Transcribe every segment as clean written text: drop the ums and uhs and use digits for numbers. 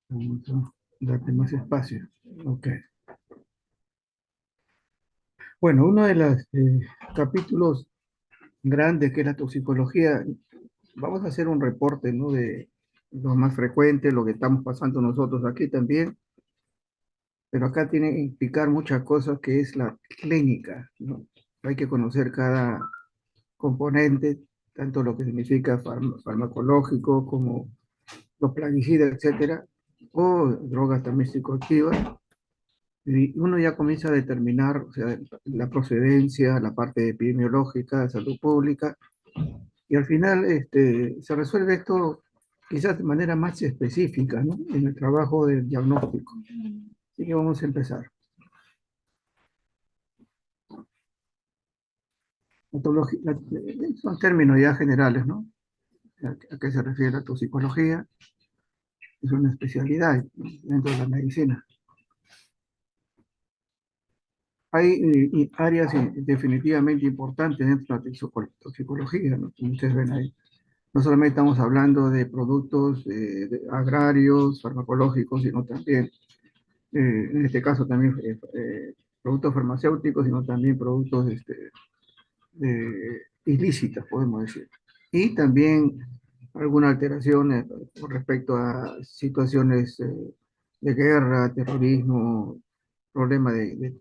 Vamos a darte más espacio. Ok. Bueno, uno de los capítulos grandes que es la toxicología, vamos a hacer un reporte, ¿no? De lo más frecuente, lo que estamos pasando nosotros aquí también, pero acá tiene que implicar muchas cosas que es la clínica, ¿no? Hay que conocer cada componente, tanto lo que significa farmacológico como los plaguicidas, etcétera, o drogas también psicoactivas. Y uno ya comienza a determinar, o sea, la procedencia, la parte epidemiológica, de salud pública, y al final se resuelve esto quizás de manera más específica, ¿no? En el trabajo del diagnóstico. Así que vamos a empezar. Son términos ya generales, ¿no? ¿A qué se refiere la toxicología? Es una especialidad dentro de la medicina. Hay áreas definitivamente importantes dentro de la toxicología, ¿no? Como ustedes ven ahí. No solamente estamos hablando de productos agrarios, farmacológicos, sino también, en este caso también productos farmacéuticos, sino también productos ilícitos, podemos decir. Y también alguna alteración con respecto a situaciones de guerra, terrorismo, problema de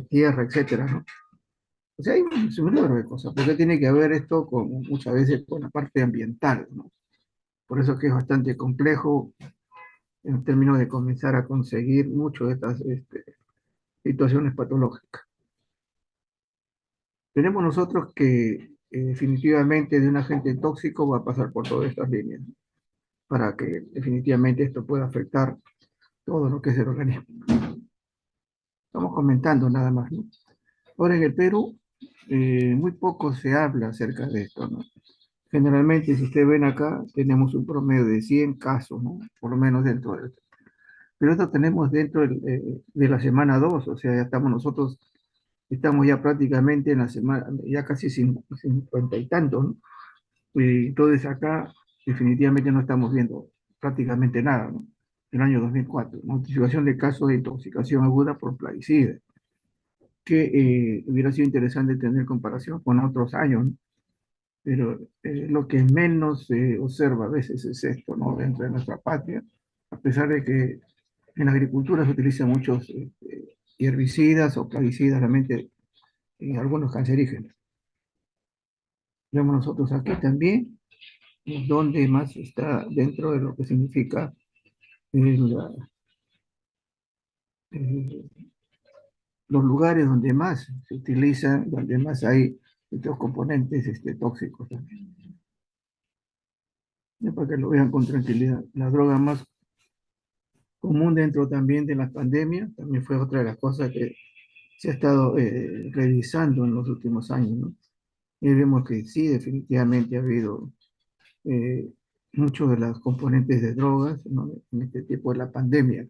tierra, etcétera, ¿no? O sea, hay un sinnúmero de cosas, porque tiene que ver esto con, muchas veces con la parte ambiental, ¿no? Por eso es que es bastante complejo en términos de comenzar a conseguir mucho de estas situaciones patológicas. Tenemos nosotros que definitivamente de un agente tóxico va a pasar por todas estas líneas, ¿no? Para que definitivamente esto pueda afectar todo lo que es el organismo. Estamos comentando nada más, ¿no? Ahora en el Perú muy poco se habla acerca de esto, ¿no? Generalmente, si ustedes ven acá, tenemos un promedio de 100 casos, ¿no? Por lo menos dentro de esto. Pero esto tenemos dentro de la semana 2, o sea, ya estamos nosotros, estamos ya prácticamente en la semana, ya casi 50 y tantos, ¿no? Y entonces acá definitivamente no estamos viendo prácticamente nada, ¿no? El año 2004, notificación de casos de intoxicación aguda por plaguicida, que hubiera sido interesante tener comparación con otros años, ¿no? Pero lo que menos se observa a veces es esto, ¿no? Dentro de nuestra patria, a pesar de que en la agricultura se utilizan muchos herbicidas o plaguicidas, realmente en algunos cancerígenos. Vemos nosotros aquí también, donde más está dentro de lo que significa el, eh, los lugares donde más se utilizan, donde más hay estos componentes tóxicos también. Ya para que lo vean con tranquilidad. La droga más común dentro también de las pandemias, también fue otra de las cosas que se ha estado revisando en los últimos años, ¿no? Y vemos que sí, definitivamente ha habido eh, muchos de los componentes de drogas, ¿no? En este tipo de la pandemia.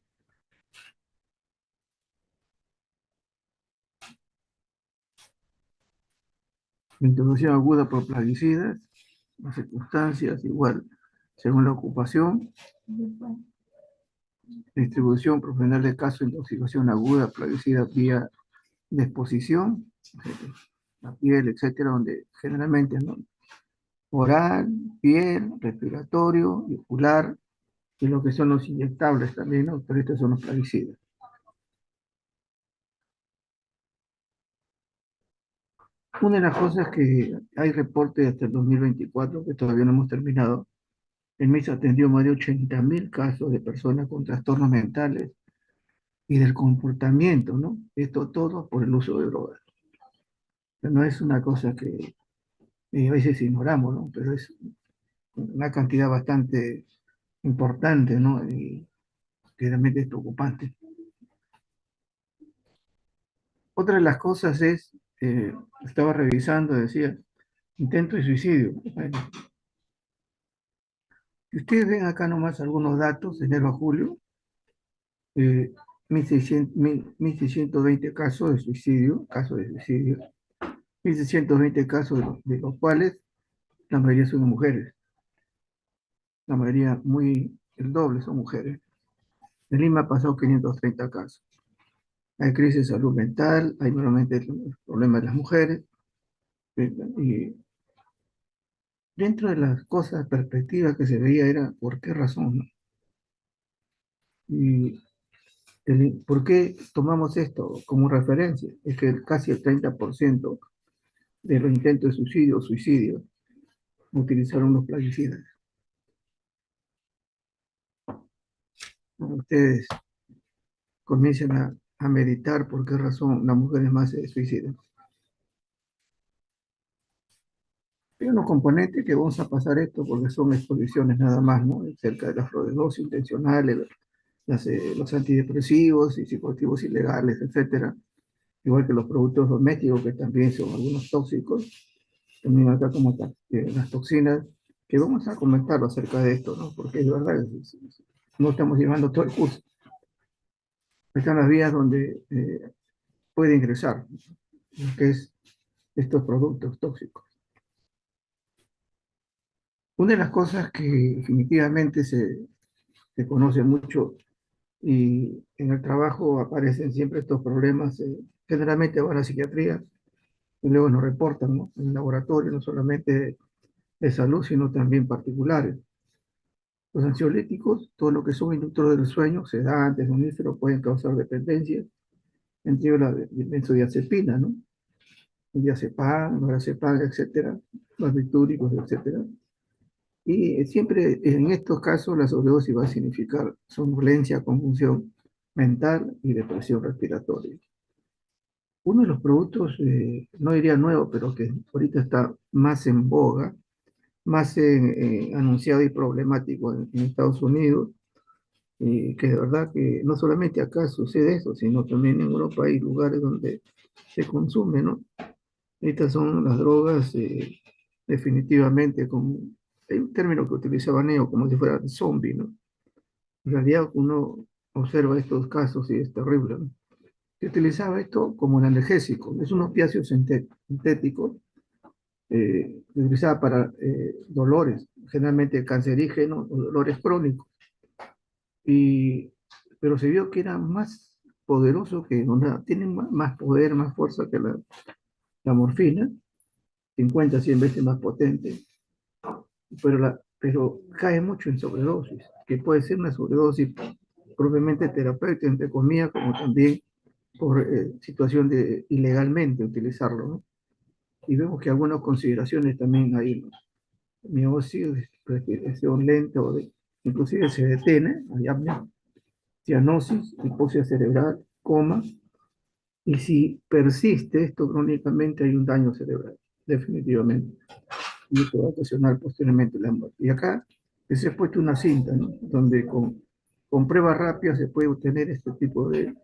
La introducción aguda por plaguicidas, las circunstancias, igual, según la ocupación, distribución profesional de casos de intoxicación aguda, plaguicida vía de exposición, la piel, etcétera, donde generalmente, ¿no? Oral, piel, respiratorio, y ocular, y lo que son los inyectables también, ¿no? Pero estos son los plaguicidas. Una de las cosas que hay reportes hasta el 2024, que todavía no hemos terminado, el MIS atendió más de 80.000 casos de personas con trastornos mentales y del comportamiento, ¿no? Esto todo por el uso de drogas. O sea, no es una cosa que a veces ignoramos, ¿no? Pero es una cantidad bastante importante, ¿no? Y que realmente es preocupante. Otra de las cosas es, estaba revisando, decía, intento de suicidio. Bueno, si ustedes ven acá nomás algunos datos, de enero a julio, eh, 1.620 casos de suicidio, 1.620 casos de los cuales la mayoría son de mujeres. la mayoría el doble son mujeres. En Lima ha pasado 530 casos. Hay crisis de salud mental, hay nuevamente el problema de las mujeres, y dentro de las cosas, perspectivas que se veía era por qué razón, ¿no? Y por qué tomamos esto como referencia. Es que casi el 30% de los intentos de suicidio utilizaron los plaguicidas. Ustedes comiencen a meditar por qué razón las mujeres más se suicidan. Hay unos componentes que vamos a pasar esto porque son exposiciones nada más, ¿no? Cerca de las sobredosis intencionales, los antidepresivos y psicoactivos ilegales, etcétera. Igual que los productos domésticos, que también son algunos tóxicos, también acá como las toxinas, que vamos a comentar acerca de esto, ¿no? Porque es verdad, no estamos llevando todo el curso. Están las vías donde puede ingresar, lo que es estos productos tóxicos. Una de las cosas que definitivamente se conoce mucho y en el trabajo aparecen siempre estos problemas, generalmente van a la psiquiatría y luego nos reportan, ¿no? En el laboratorio, no solamente de salud, sino también particulares. Los ansiolíticos, todo lo que son inductores del sueño, sedantes, somníferos, pueden causar dependencia, entre ellos la benzodiazepina, ¿no? El diazepam, lorazepam, etcétera, barbitúricos, etcétera. Y siempre en estos casos la sobredosis va a significar somnolencia, confusión mental y depresión respiratoria. Uno de los productos, no diría nuevo, pero que ahorita está más en boga, más anunciado y problemático en Estados Unidos, que de verdad que no solamente acá sucede eso, sino también en Europa hay lugares donde se consume, ¿no? Estas son las drogas, definitivamente, como hay un término que utilizaba Neo, como si fuera zombie, ¿no? En realidad uno observa estos casos y es terrible, ¿no? Se utilizaba esto como un analgésico, es un opiáceo sintético, se utilizaba para dolores, generalmente cancerígenos o dolores crónicos, y, pero se vio que era más poderoso que, tiene más poder, más fuerza que la morfina, 50, 100 veces más potente, pero cae mucho en sobredosis, que puede ser una sobredosis propiamente terapéutica, entre comillas, como también por situación de ilegalmente utilizarlo, ¿no? Y vemos que algunas consideraciones también hay, ¿no? Miosis, respiración lenta, inclusive se detiene, hay apnea, cianosis, hipoxia cerebral, coma, y si persiste esto crónicamente hay un daño cerebral, definitivamente, y eso va a ocasionar posteriormente la muerte. Y acá se ha puesto una cinta, ¿no? Donde con pruebas rápidas se puede obtener este tipo de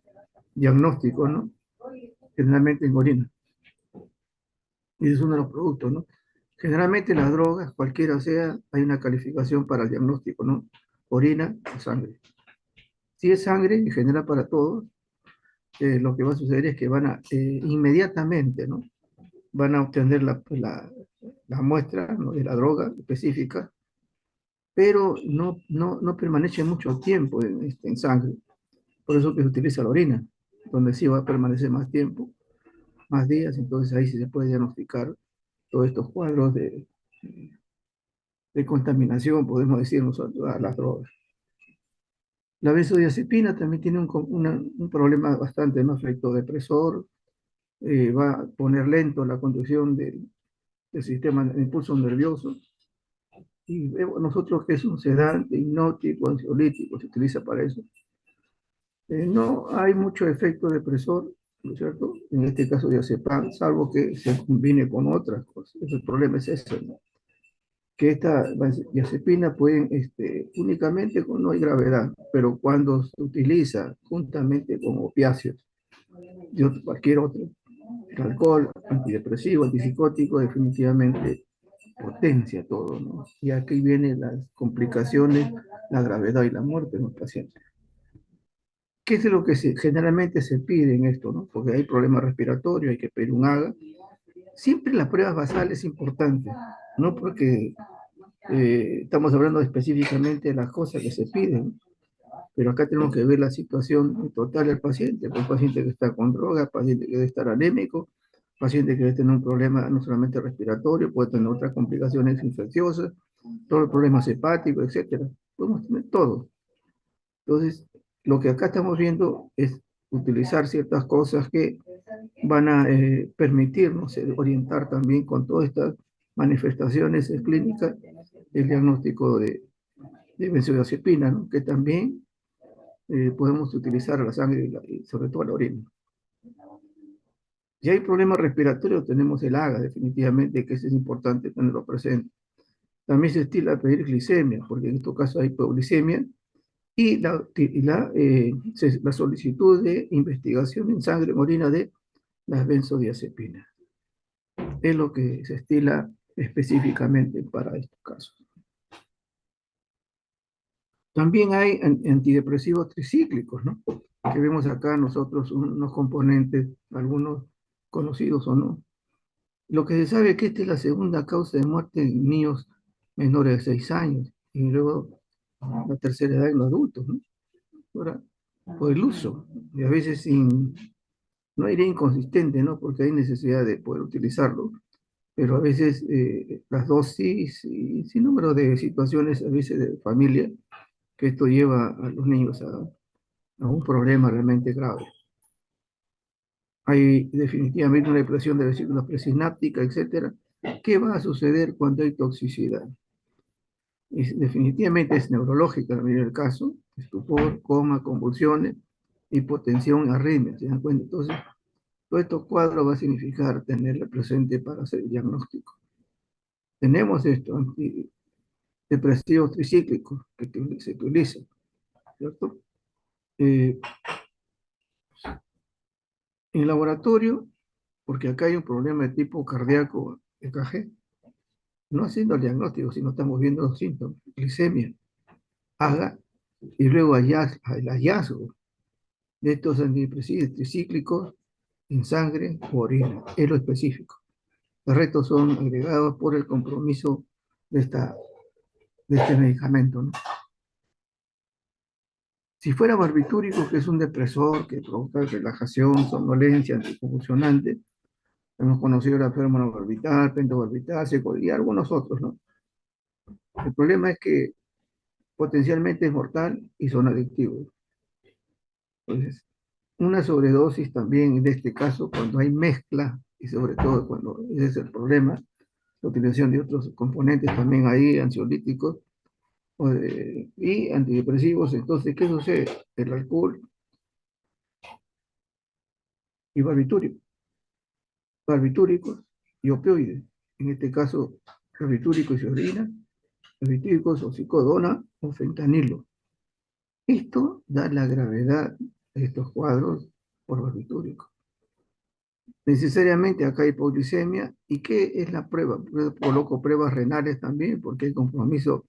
diagnóstico, ¿no? Generalmente en orina. Y ese es uno de los productos, ¿no? Generalmente las drogas, cualquiera sea, hay una calificación para el diagnóstico, ¿no? Orina o sangre. Si es sangre, en general para todos, lo que va a suceder es que van a inmediatamente, ¿no? Van a obtener la muestra, ¿no? De la droga específica, pero no permanece mucho tiempo en sangre. Por eso que se utiliza la orina, donde sí va a permanecer más tiempo, más días, entonces ahí sí se puede diagnosticar todos estos cuadros de contaminación, podemos decir nosotros, a las drogas. La benzodiazepina también tiene un problema bastante, ¿no? Efecto depresor, va a poner lento la conducción del sistema de impulso nervioso. Y vemos nosotros que es un sedante, hipnótico, ansiolítico, se utiliza para eso. No hay mucho efecto depresor, ¿no es cierto? En este caso diazepam, salvo que se combine con otras cosas. El problema es ese, ¿no? Que esta diazepina pueden, únicamente cuando no hay gravedad, pero cuando se utiliza juntamente con opiáceos y cualquier otro, el alcohol, antidepresivo, antipsicótico, definitivamente potencia todo, ¿no? Y aquí vienen las complicaciones, la gravedad y la muerte de los pacientes. ¿Qué es lo que generalmente se pide en esto, ¿no? Porque hay problemas respiratorios, hay que pedir un AGA. Siempre las pruebas basales es importante, no porque Estamos hablando específicamente de las cosas que se piden, pero acá tenemos que ver la situación total del paciente, pues, paciente que está con droga, paciente que debe estar anémico, paciente que debe tener un problema no solamente respiratorio, puede tener otras complicaciones infecciosas, todos los problemas hepáticos, etcétera. Podemos tener todo. Entonces, lo que acá estamos viendo es utilizar ciertas cosas que van a permitirnos orientar también con todas estas manifestaciones clínicas el diagnóstico de benzodiazepina, ¿no? Que también podemos utilizar la sangre y sobre todo la orina. Si hay problemas respiratorios, tenemos el AGA, definitivamente, que eso es importante tenerlo presente. También se estila pedir glicemia, porque en estos casos hay hipoglicemia, y la solicitud de investigación en sangre, en orina de las benzodiazepinas. Es lo que se estila específicamente para estos casos. También hay antidepresivos tricíclicos, ¿no? Que vemos acá nosotros unos componentes, algunos conocidos o no. Lo que se sabe es que esta es la segunda causa de muerte en niños menores de 6 años y luego la tercera edad en los adultos, ¿no? Ahora, por el uso, y a veces sin, no iré inconsistente, ¿no? Porque hay necesidad de poder utilizarlo, pero a veces las dosis y sin número de situaciones, a veces de familia, que esto lleva a los niños a un problema realmente grave. Hay definitivamente una depresión de vesícula presináptica, etcétera. ¿Qué va a suceder cuando hay toxicidad? Definitivamente es neurológica en la mayoría del caso, estupor, coma, convulsiones, hipotensión, arritmia, ¿se dan cuenta? Entonces, todo estos cuadros va a significar tenerla presente para hacer el diagnóstico. Tenemos esto, antidepresivos tricíclicos que se utilizan, ¿cierto? En el laboratorio, porque acá hay un problema de tipo cardíaco, EKG, no haciendo el diagnóstico, sino estamos viendo los síntomas, glicemia, AGA, y luego el hallazgo de estos antidepresivos tricíclicos en sangre o orina, es lo específico. El resto son agregados por el compromiso de, de este medicamento, ¿no? Si fuera barbitúrico, que es un depresor que provoca relajación, somnolencia, anticonvulsionante, hemos conocido la fermonobarbital, pentobarbital, y algunos otros, ¿no? El problema es que potencialmente es mortal y son adictivos. Entonces, una sobredosis también en este caso, cuando hay mezcla, y sobre todo cuando ese es el problema, la utilización de otros componentes también ahí, ansiolíticos y antidepresivos. Entonces, ¿qué sucede? El alcohol y barbitúricos y opioides. En este caso, barbitúricos y orina, barbitúricos o psicodona o fentanilo. Esto da la gravedad de estos cuadros por barbitúricos. Necesariamente acá hay hipoglicemia. ¿Y qué es la prueba? Coloco pruebas renales también, porque hay compromiso,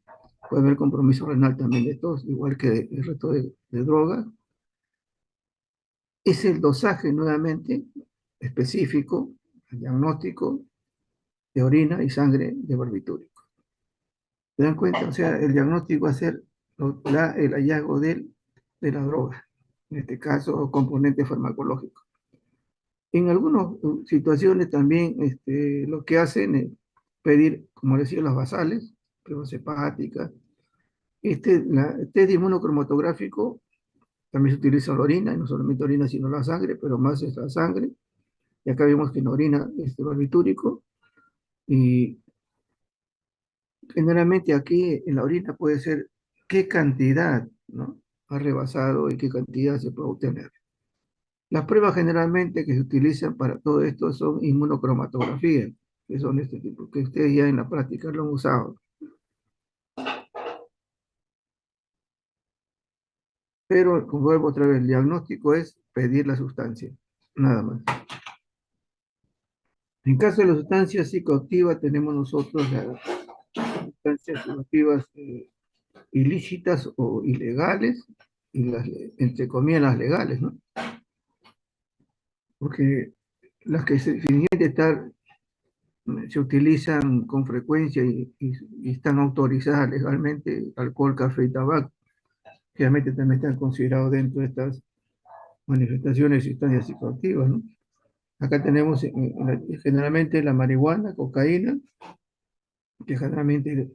puede haber compromiso renal también de estos, igual que el resto de drogas. Es el dosaje nuevamente específico, el diagnóstico de orina y sangre de barbitúrico. ¿Se dan cuenta? O sea, el diagnóstico va a ser el hallazgo de la droga, en este caso componente farmacológico. En algunas situaciones también lo que hacen es pedir, como decía, las basales, pruebas hepáticas. Test inmunocromatográfico también se utiliza la orina, y no solamente orina, sino la sangre, pero más es la sangre. Y acá vemos que en la orina es barbitúrico. Y generalmente aquí en la orina puede ser qué cantidad, ¿no? Ha rebasado y qué cantidad se puede obtener. Las pruebas generalmente que se utilizan para todo esto son inmunocromatografías, que son este tipo, que ustedes ya en la práctica lo han usado. Pero, como vuelvo otra vez, el diagnóstico es pedir la sustancia, nada más. En caso de las sustancias psicoactivas, tenemos nosotros las sustancias psicoactivas ilícitas o ilegales, y entre comillas las legales, ¿no? Porque las que se fingen de estar se utilizan con frecuencia y están autorizadas legalmente alcohol, café y tabaco. Realmente también están considerados dentro de estas manifestaciones y sustancias psicoactivas, ¿no? Acá tenemos generalmente la marihuana, cocaína, que generalmente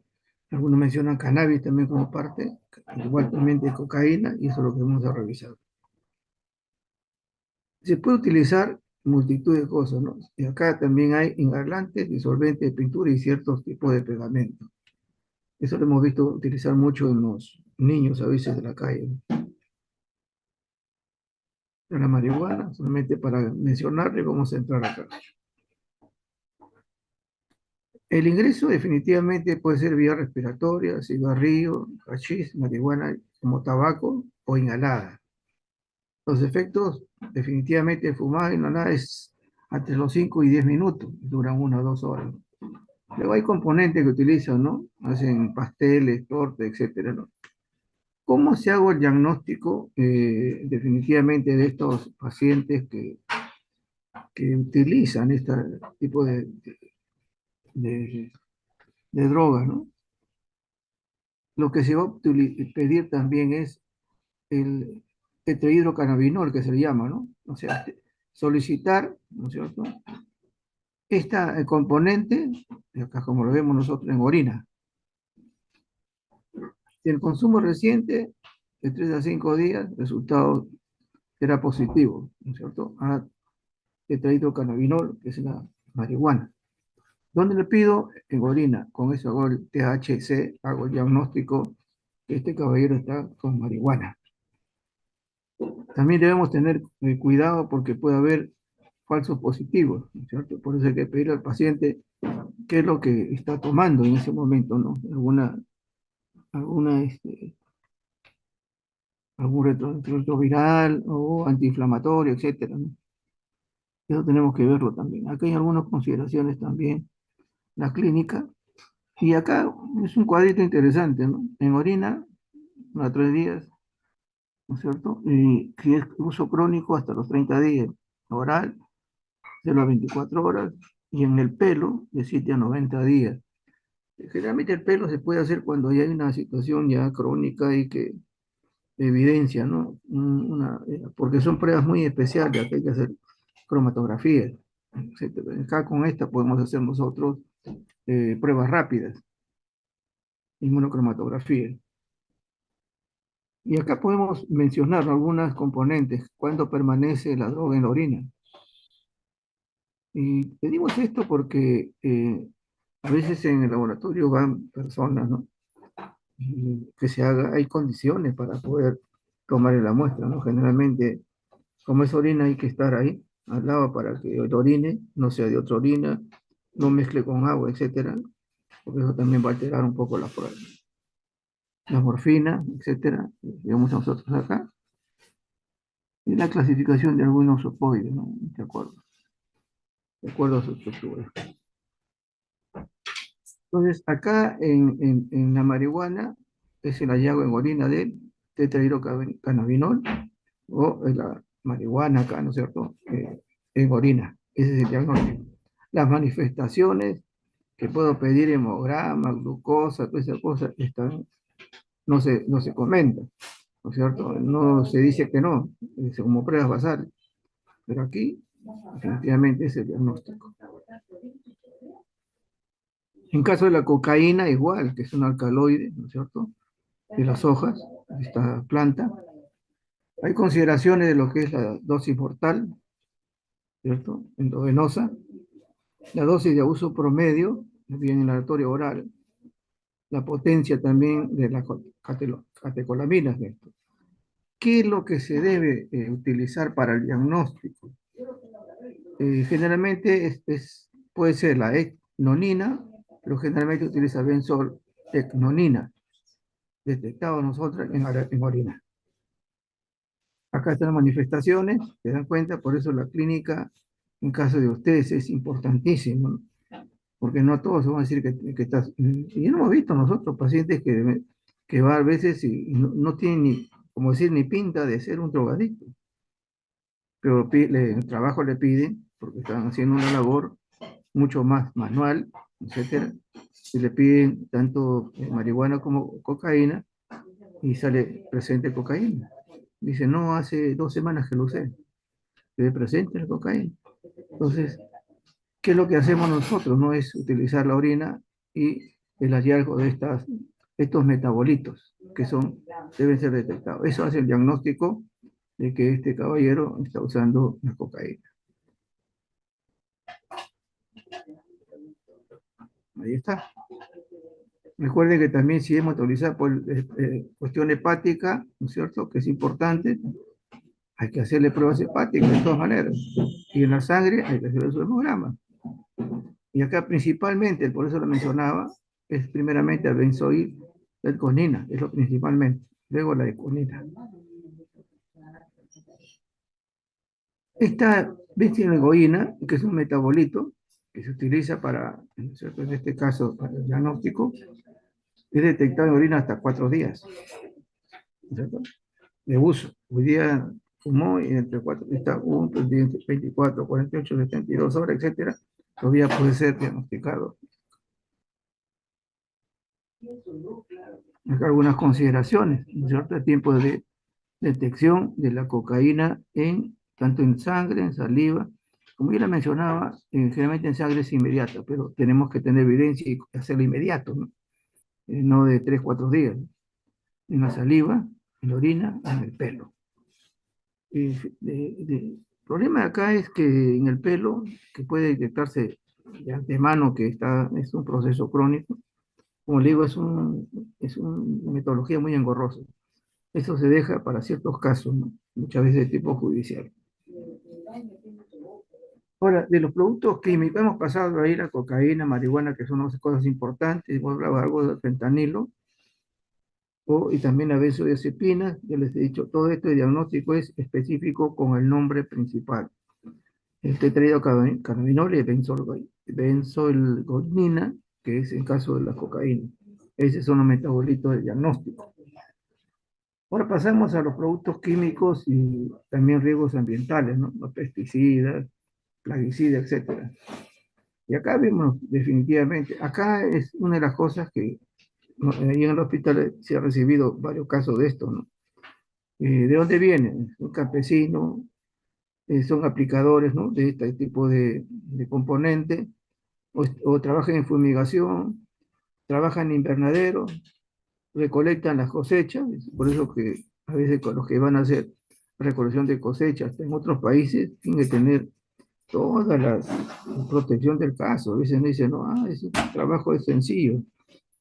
algunos mencionan cannabis también como parte, igual también de cocaína, y eso es lo que vamos a revisar. Se puede utilizar multitud de cosas, ¿no? Y acá también hay inhalantes, disolventes de pintura y ciertos tipos de pegamento. Eso lo hemos visto utilizar mucho en los niños a veces de la calle, ¿no? La marihuana, solamente para mencionarle, vamos a entrar acá. El ingreso definitivamente puede ser vía respiratoria, cigarrillo, hachís, marihuana como tabaco o inhalada. Los efectos definitivamente de fumar e inhalada es entre los 5 y 10 minutos, duran 1 o 2 horas. Luego hay componentes que utilizan, ¿no? Hacen pasteles, tortas, etcétera, ¿no? ¿Cómo se hago el diagnóstico definitivamente de estos pacientes que utilizan este tipo de, de drogas, ¿no? Lo que se va a pedir también es el tetrahidrocannabinol, que se le llama, ¿no? O sea, solicitar, ¿no es cierto? Esta componente, acá como lo vemos nosotros en orina, si el consumo reciente de 3 a 5 días, el resultado será positivo, ¿no es cierto? A tetrahidrocannabinol, que es la marihuana. ¿Dónde le pido? En orina. Con eso hago el THC, hago el diagnóstico que este caballero está con marihuana. También debemos tener cuidado porque puede haber falsos positivos, ¿no es cierto? Por eso hay que pedir al paciente qué es lo que está tomando en ese momento, ¿no? Alguna algún retroviral o antiinflamatorio, etcétera, ¿no? Eso tenemos que verlo también. Acá hay algunas consideraciones también, la clínica, y acá es un cuadrito interesante, ¿no? En orina, a 3 días, ¿no es cierto? Y si es uso crónico, hasta los 30 días. Oral, de las 24 horas, y en el pelo, de 7 a 90 días. Generalmente el pelo se puede hacer cuando ya hay una situación ya crónica y que evidencia, ¿no? Porque son pruebas muy especiales, que hay que hacer cromatografías, etcétera. Acá con esta podemos hacer nosotros pruebas rápidas, inmunocromatografía. Y acá podemos mencionar algunas componentes, cuando permanece la droga en la orina. Y pedimos esto porque a veces en el laboratorio van personas, ¿no? Y que se haga, hay condiciones para poder tomar la muestra, ¿no? Generalmente, como es orina, hay que estar ahí, al lado, para que el orine no sea de otra orina, no mezcle con agua, etcétera, porque eso también va a alterar un poco la prueba. La morfina, etcétera, digamos nosotros acá, y la clasificación de algunos opoides, ¿no? De acuerdo a su estructura. Entonces, acá en la marihuana es el hallazgo en orina de tetrahidrocannabinol o la marihuana acá, ¿no es cierto? En orina. Ese es el diagnóstico. Las manifestaciones que puedo pedir, hemograma, glucosa, todas esas cosas, no se comentan, ¿no es cierto? No se dice que no, como pruebas basales. Pero aquí, definitivamente, es el diagnóstico. En caso de la cocaína, igual, que es un alcaloide, ¿no es cierto? De las hojas de esta planta. Hay consideraciones de lo que es la dosis mortal, ¿cierto? Endovenosa, la dosis de abuso promedio, bien inhalatorio oral, la potencia también de las catecolaminas de esto. ¿Qué es lo que se debe utilizar para el diagnóstico? Generalmente puede ser la ecnonina, pero generalmente utiliza benzol ecnonina, detectado nosotros en orina. Acá están las manifestaciones, se dan cuenta, por eso la clínica, en caso de ustedes, es importantísimo, ¿no? Porque no todos van a decir que estás. Y no hemos visto nosotros pacientes que va a veces y no tienen ni, como decir, ni pinta de ser un drogadicto, pero el trabajo le piden, porque están haciendo una labor mucho más manual, etcétera. Y le piden tanto marihuana como cocaína y sale presente cocaína. Dice, no, hace 2 semanas que lo usé, se ve presente la cocaína. Entonces, ¿qué es lo que hacemos nosotros? No es utilizar la orina y el hallazgo de estos metabolitos que deben ser detectados. Eso hace el diagnóstico de que este caballero está usando la cocaína. Ahí está. Recuerden que también si hemos utilizado por cuestión hepática, ¿no es cierto? Que es importante, hay que hacerle pruebas hepáticas de todas maneras. Y en la sangre hay que hacerle su hemograma. Y acá principalmente, por eso lo mencionaba, es primeramente la benzoil conina, es lo principalmente. Luego la econina. Esta betilegoína, que es un metabolito que se utiliza para, ¿no es cierto? En este caso, para el diagnóstico, es detectado en orina hasta 4 días, ¿no es cierto? De uso. Hoy día fumó y entre 4, está 1, 24, 48, 72 horas, etcétera, todavía puede ser diagnosticado. Acá algunas consideraciones, ¿no es cierto? El tiempo de detección de la cocaína tanto en sangre, en saliva, como ya la mencionaba, generalmente en sangre es inmediata, pero tenemos que tener evidencia y hacerlo inmediato, ¿no? No de 3, 4 días, ¿no? En la saliva, en la orina, en el pelo. El problema acá es que en el pelo, que puede detectarse de antemano que es un proceso crónico, como le digo, es una metodología muy engorrosa. Eso se deja para ciertos casos, ¿no? Muchas veces de tipo judicial. Ahora, de los productos químicos, hemos pasado ahí la cocaína, marihuana, que son las cosas importantes, hemos hablado algo del fentanilo, y también la benzodiazepina, ya les he dicho, todo esto de diagnóstico es específico con el nombre principal. El tetrahidrocannabinol y benzolgonina, que es en caso de la cocaína. Esos son los metabolitos de diagnóstico. Ahora pasamos a los productos químicos y también riesgos ambientales, ¿no? Los pesticidas, plaguicidas, etcétera. Y acá vemos definitivamente, acá es una de las cosas que ahí en el hospital se ha recibido varios casos de esto, ¿no? ¿De dónde vienen? Un campesino, son aplicadores, ¿no? De este tipo de componente, o trabajan en fumigación, trabajan en invernadero, recolectan las cosechas, por eso que a veces con los que van a hacer recolección de cosechas en otros países tienen que tener toda la protección del caso. A veces me dicen, no, ese trabajo es sencillo,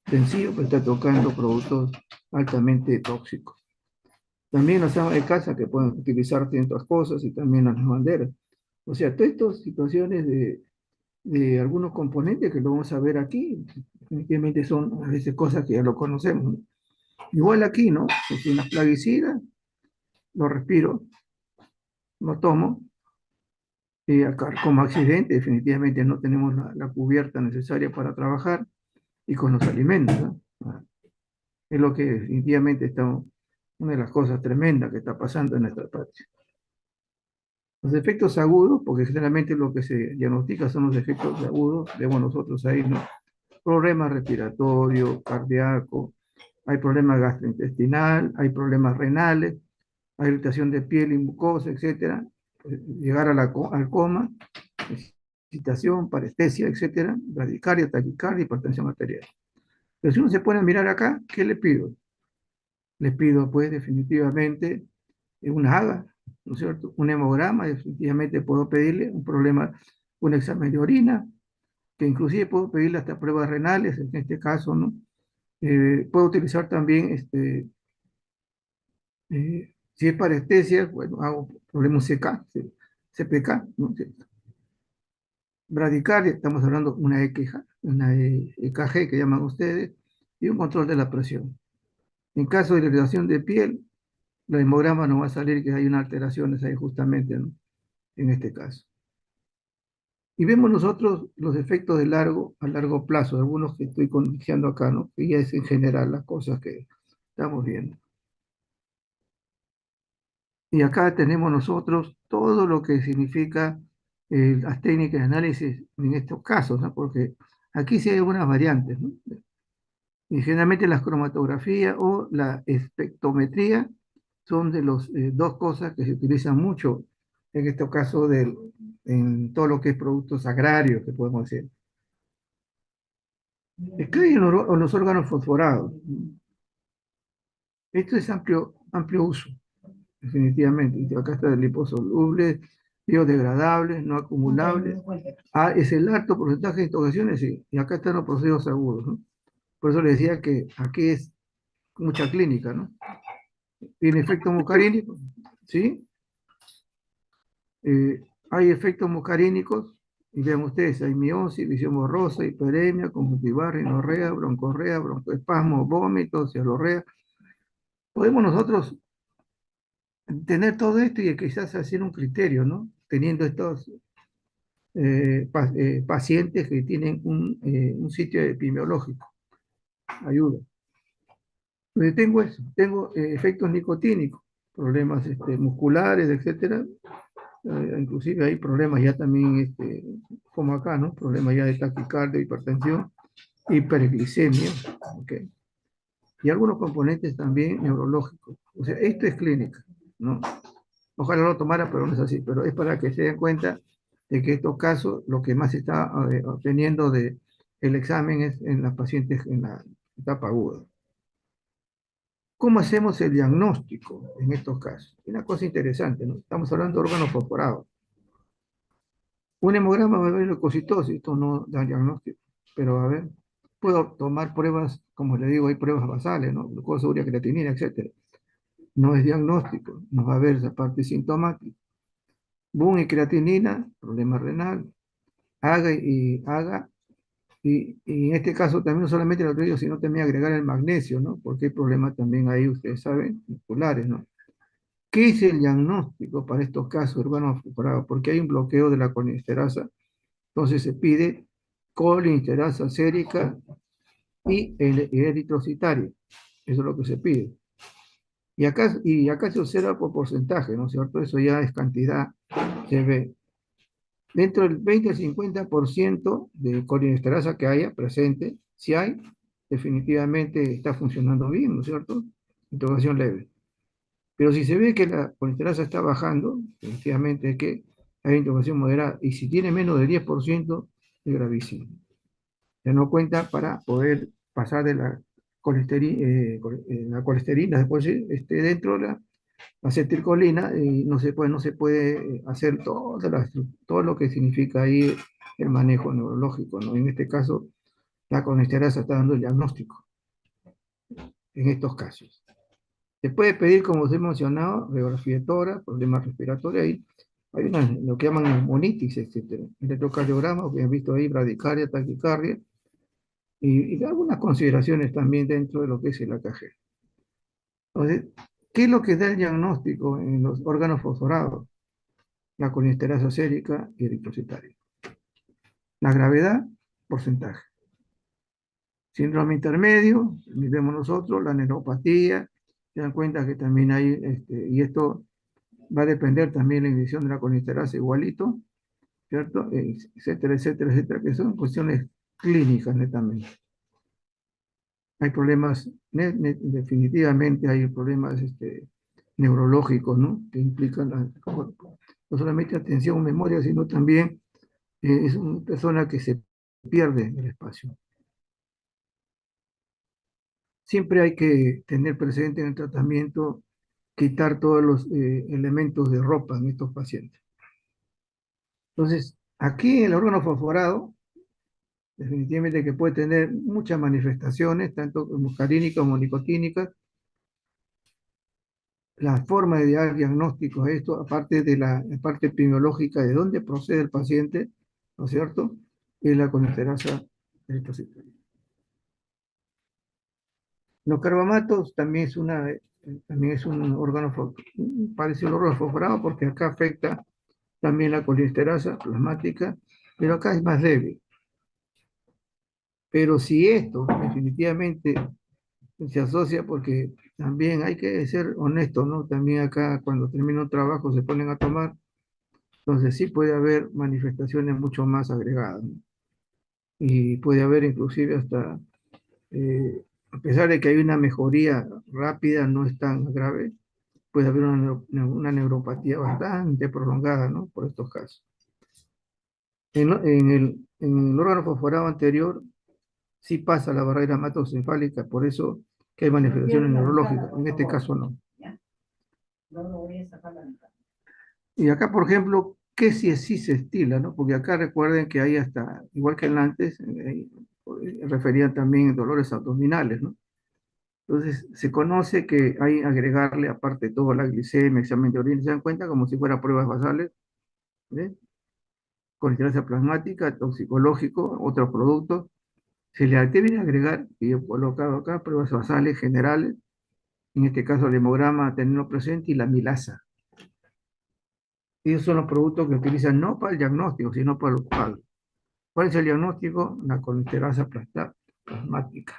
sencillo, pero está tocando productos altamente tóxicos. También las amas de casa que pueden utilizar ciertas cosas y también las banderas. O sea, todas estas situaciones de algunos componentes que lo vamos a ver aquí, definitivamente son a veces cosas que ya lo conocemos, ¿no? Igual aquí, ¿no? Es una plaguicida, lo respiro, lo tomo, y acá como accidente definitivamente no tenemos la cubierta necesaria para trabajar y con los alimentos, ¿no? Es lo que definitivamente está una de las cosas tremendas que está pasando en nuestra patria. Los efectos agudos, porque generalmente lo que se diagnostica son los efectos agudos, vemos nosotros ahí, ¿no? Problemas respiratorios, cardíacos, hay problemas gastrointestinal, hay problemas renales, hay irritación de piel y mucosa, etcétera, llegar al coma, excitación, parestesia, etcétera, bradicardia, taquicardia, hipertensión arterial. Pero si uno se pone a mirar acá, ¿qué le pido? Le pido, pues, definitivamente una AGA, ¿no es cierto? Un hemograma, definitivamente puedo pedirle un problema, un examen de orina, que inclusive puedo pedirle hasta pruebas renales, en este caso, ¿no? Puedo utilizar también, si es parestesia, bueno, hago problema CK, CPK, ¿no? Bradicardia, estamos hablando de una EKG que llaman ustedes, y un control de la presión. En caso de irritación de piel, el hemograma no va a salir que hay una alteración ahí justamente, ¿no? En este caso. Y vemos nosotros los efectos a largo plazo, algunos que estoy condicionando acá, ¿no? Que ya es en general las cosas que estamos viendo. Y acá tenemos nosotros todo lo que significa las técnicas de análisis en estos casos, ¿no? Porque aquí sí hay algunas variantes, ¿no? Y generalmente la cromatografía o la espectrometría son de los dos cosas que se utilizan mucho en este caso en todo lo que es productos agrarios, que podemos decir. Es que hay en los órganos fosforados. Esto es amplio uso, definitivamente. Y acá está el liposoluble, biodegradables, no acumulables. Ah, es el alto porcentaje de intoxicaciones, sí. Y acá están los procesos agudos, ¿no? Por eso le decía que aquí es mucha clínica, ¿no? Tiene efectos muscarínicos, ¿sí? Eh, hay efectos muscarínicos, y vean ustedes, hay miosis, visión borrosa, hiperemia, conjuntivitis, rinorrea, broncorrea, broncoespasmo, vómitos, cialorrea. Podemos nosotros tener todo esto y quizás hacer un criterio, ¿no? Teniendo estos pacientes que tienen un sitio epidemiológico. Ayuda. Tengo eso, tengo efectos nicotínicos, problemas musculares, etcétera. Inclusive hay problemas ya también, como acá, ¿no? Problemas ya de taquicardia, hipertensión, hiperglicemia, ¿ok? Y algunos componentes también neurológicos. O sea, esto es clínica, ¿no? Ojalá lo tomara, pero no es así. Pero es para que se den cuenta de que estos casos, lo que más se está obteniendo de el examen es en las pacientes en la etapa aguda. ¿Cómo hacemos el diagnóstico en estos casos? Una cosa interesante, ¿no? Estamos hablando de órganos fosforados. Un hemograma va a ver leucocitosis, esto no da diagnóstico, pero a ver, puedo tomar pruebas, como le digo, hay pruebas basales, ¿no? Glucosa, urea, creatinina, etcétera. No es diagnóstico, nos va a ver esa parte sintomática. BUN y creatinina, problema renal, AGA y en este caso también no solamente el otro sino también agregar el magnesio, ¿no? Porque hay problemas también ahí, ustedes saben, musculares, ¿no? ¿Qué es el diagnóstico para estos casos urbanos fosforados? Porque hay un bloqueo de la colinsterasa, entonces se pide colinsterasa sérica y el eritrocitaria. Eso es lo que se pide. Y acá se observa por porcentaje, ¿no es cierto? Eso ya es cantidad, se ve. Dentro del 20 al 50% de colinsterasa que haya presente, si hay, definitivamente está funcionando bien, ¿no es cierto? Intoxicación leve. Pero si se ve que la colinsterasa está bajando, definitivamente que hay intoxicación moderada. Y si tiene menos del 10%, es gravísimo. Ya no cuenta para poder pasar de la colesterina, después dentro de la acetilcolina, y no se puede hacer todo lo que significa ahí el manejo neurológico, ¿no? En este caso, la colesterasa está dando el diagnóstico en estos casos. Se puede pedir, como os he mencionado, radiografía de tórax, problemas respiratorios, ahí hay lo que llaman neumonitis, etcétera. Electrocardiograma, que han visto ahí, bradicardia, taquicardia, y algunas consideraciones también dentro de lo que es el AKG. Entonces, ¿qué es lo que da el diagnóstico en los órganos fosforados? La colinsterasa sérica y eritrocitaria. La gravedad, porcentaje. Síndrome intermedio, vemos nosotros, la neuropatía, se dan cuenta que también hay, y esto va a depender también de la inhibición de la colinsterasa igualito, ¿cierto? Etcétera, etcétera, etcétera, que son cuestiones clínicas netamente. Hay problemas, definitivamente hay problemas neurológicos, ¿no? Que implican no solamente atención, memoria, sino también es una persona que se pierde en el espacio. Siempre hay que tener presente en el tratamiento quitar todos los elementos de ropa en estos pacientes. Entonces, aquí el órgano fosforado, definitivamente que puede tener muchas manifestaciones, tanto muscarínicas como nicotínicas. La forma de dar diagnóstico a esto, aparte de la parte epidemiológica de dónde procede el paciente, ¿no es cierto? Es la colesterasa eritrocitaria. Los carbamatos también es un órgano, parece un órgano fosforado porque acá afecta también la colesterasa plasmática, pero acá es más débil. Pero si esto definitivamente se asocia, porque también hay que ser honesto, ¿no? También acá cuando termina un trabajo se ponen a tomar, Entonces sí puede haber manifestaciones mucho más agregadas, ¿no? Y puede haber inclusive hasta, a pesar de que hay una mejoría rápida, no es tan grave, puede haber una neuropatía bastante prolongada, ¿no? Por estos casos. En el órgano fosforado anterior sí pasa la barrera hematoencefálica, por eso que hay manifestaciones neurológicas. En este caso no. Y acá, por ejemplo, ¿qué si se estila, no? Porque acá recuerden que hay hasta, igual que en antes, referían también dolores abdominales, ¿no? Entonces, se conoce que hay agregarle, aparte de todo, la glicemia, examen de orina, se dan cuenta como si fuera pruebas basales, ¿eh? Con intolerancia plasmática, toxicológico, otros productos. Se le debe agregar, y he colocado acá, pruebas basales generales, en este caso el hemograma, tenerlo presente, y la milasa. Esos son los productos que utilizan no para el diagnóstico, sino para el cual. ¿Cuál es el diagnóstico? La colesterasa plasmática.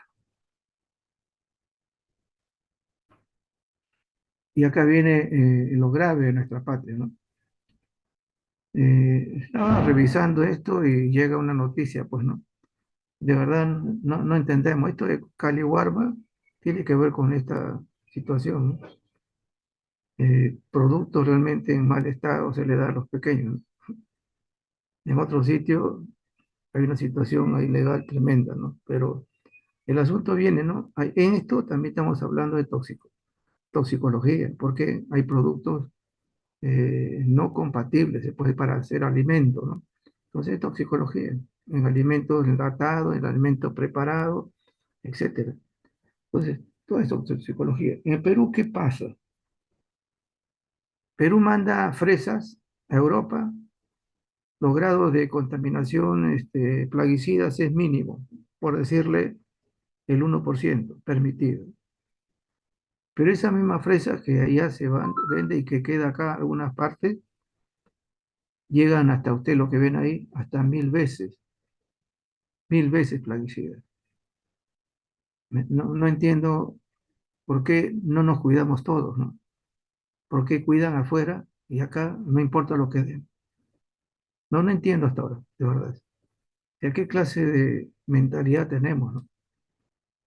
Y acá viene lo grave de nuestra patria, ¿no? Estaba revisando esto y llega una noticia, pues, ¿no? De verdad no entendemos. Esto de Caliwarma tiene que ver con esta situación, ¿no? Productos realmente en mal estado se le da a los pequeños, ¿no? En otro sitio hay una situación ilegal tremenda, ¿no? Pero el asunto viene, ¿no? En esto también estamos hablando de toxicología, porque hay productos no compatibles, se puede para hacer alimento, ¿no? Entonces, toxicología, en alimentos enlatados, en alimentos preparados, etcétera. Entonces, todo esto es toxicología. En el Perú, ¿qué pasa? Perú manda fresas a Europa, los grados de contaminación plaguicidas es mínimo, por decirle el 1% permitido. Pero esa misma fresa que allá vende y que queda acá en algunas partes, llegan hasta usted lo que ven ahí, hasta 1000 veces plaguicidas. No entiendo por qué no nos cuidamos todos, ¿no? ¿Por qué cuidan afuera y acá no importa lo que den? No entiendo hasta ahora, de verdad. ¿De qué clase de mentalidad tenemos, no?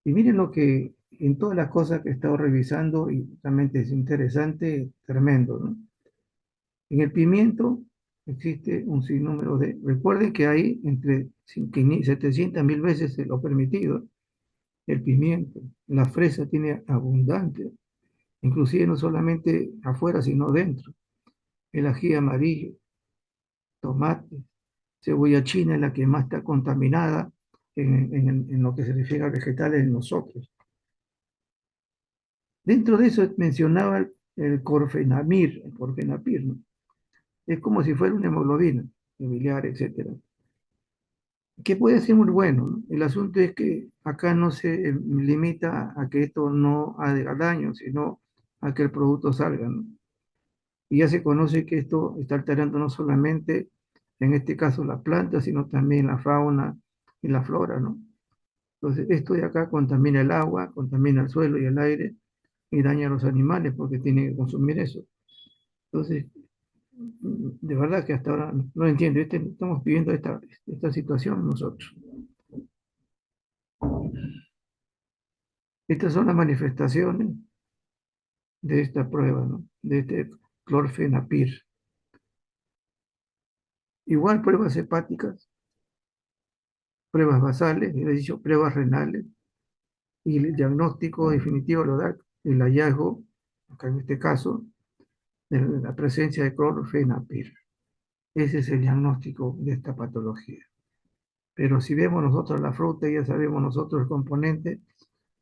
Y miren lo que, en todas las cosas que he estado revisando, y realmente es interesante, tremendo, ¿no? En el pimiento existe un sinnúmero de... Recuerden que hay entre 700.000 veces lo permitido, el pimiento. La fresa tiene abundante, inclusive no solamente afuera, sino dentro. El ají amarillo, tomate, cebolla china es la que más está contaminada en lo que se refiere a vegetales en nosotros. Dentro de eso mencionaba el corfenapir, ¿no? Es como si fuera una hemoglobina biliar, etcétera, que puede ser muy bueno, ¿no? El asunto es que acá no se limita a que esto no haga daño, sino a que el producto salga, ¿no? Y ya se conoce que esto está alterando no solamente, en este caso, la planta, sino también la fauna y la flora, ¿no? Entonces, esto de acá contamina el agua, contamina el suelo y el aire y daña a los animales porque tienen que consumir eso. Entonces, de verdad que hasta ahora no entiendo. Estamos viviendo esta situación nosotros. Estas son las manifestaciones de esta prueba, ¿no? De este clorfenapir. Igual pruebas hepáticas, pruebas basales, y he dicho pruebas renales, y el diagnóstico definitivo lo da el hallazgo, acá en este caso, de la presencia de clorfenapir. Ese es el diagnóstico de esta patología. Pero si vemos nosotros la fruta, ya sabemos nosotros el componente,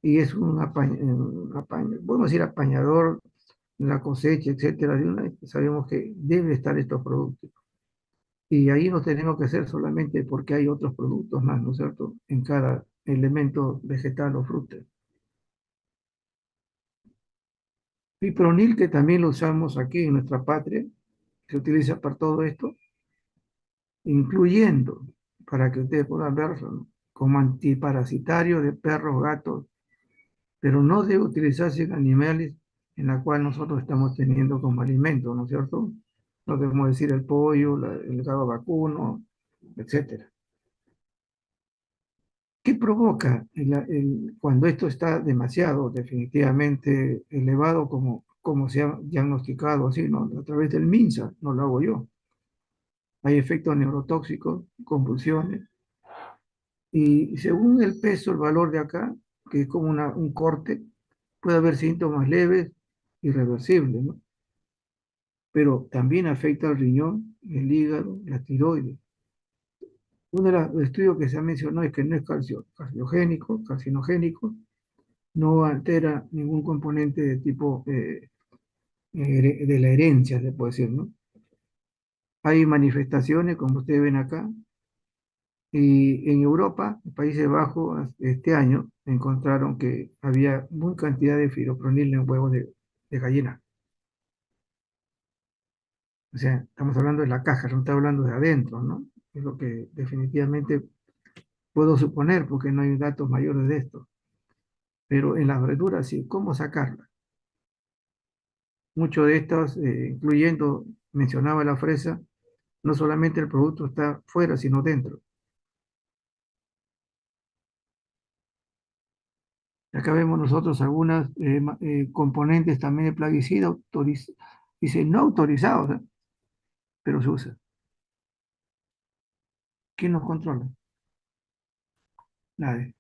y es podemos decir apañador, la cosecha, etcétera, sabemos que debe estar estos productos. Y ahí no tenemos que hacer solamente porque hay otros productos más, ¿no es cierto?, en cada elemento vegetal o fruta. Fipronil, que también lo usamos aquí en nuestra patria, se utiliza para todo esto, incluyendo, para que ustedes puedan verlo, ¿no?, como antiparasitario de perros, gatos, pero no debe utilizarse en animales en la cual nosotros estamos teniendo como alimento, ¿no es cierto? no debemos decir el pollo, el gado vacuno, etcétera. ¿Qué provoca cuando esto está demasiado definitivamente elevado como se ha diagnosticado así, ¿no? A través del MINSA, no lo hago yo. Hay efectos neurotóxicos, convulsiones, y según el peso, el valor de acá, que es como un corte, puede haber síntomas leves, irreversibles, ¿no? Pero también afecta al riñón, el hígado, la tiroides. Uno de los estudios que se ha mencionado es que no es carcinogénico, no altera ningún componente de tipo de la herencia, se puede decir, ¿no? Hay manifestaciones, como ustedes ven acá, y en Europa, en Países Bajos, este año encontraron que había muy cantidad de fipronil en huevos de gallina. O sea, estamos hablando de la caja, no estamos hablando de adentro, ¿no? Es lo que definitivamente puedo suponer, porque no hay datos mayores de esto. Pero en las verduras sí, ¿cómo sacarlas? Muchos de estos, incluyendo, mencionaba la fresa, no solamente el producto está fuera, sino dentro. Acá vemos nosotros algunas componentes también de plaguicida, dice no autorizados, ¿eh? Pero se usa. ¿Quién nos controla? Nadie.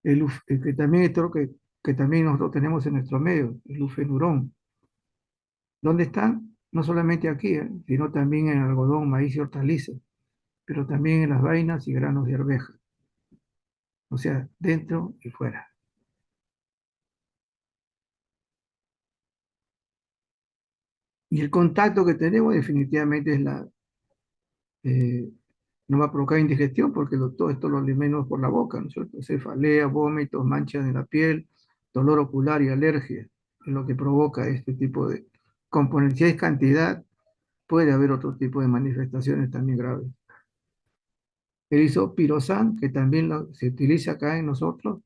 Que también es otro que también nosotros tenemos en nuestro medio, el lufenurón. ¿Dónde están? No solamente aquí, sino también en algodón, maíz y hortalizas, pero también en las vainas y granos de arveja. O sea, dentro y fuera. Y el contacto que tenemos definitivamente eh, no va a provocar indigestión porque todo esto lo alimentamos por la boca, ¿no es cierto? Cefalea, vómitos, manchas en la piel, dolor ocular y alergia es lo que provoca este tipo de componentes. Si hay cantidad, puede haber otro tipo de manifestaciones también graves. El isopirosan, que también se utiliza acá en nosotros,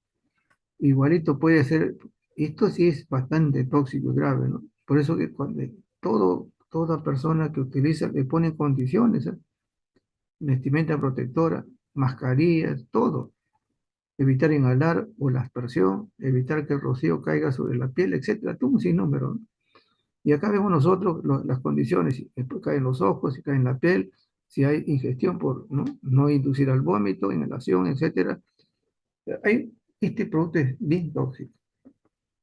igualito puede ser, esto sí es bastante tóxico y grave, ¿no? Por eso que toda persona que utiliza le pone condiciones, ¿eh? Vestimenta protectora, mascarillas, todo. Evitar inhalar o la aspersión, evitar que el rocío caiga sobre la piel, etcétera, todo un sinnúmero, ¿no? Y acá vemos nosotros las condiciones, si después caen los ojos, si cae en la piel, si hay ingestión no inducir al vómito, inhalación, etcétera. Hay, este producto es bien tóxico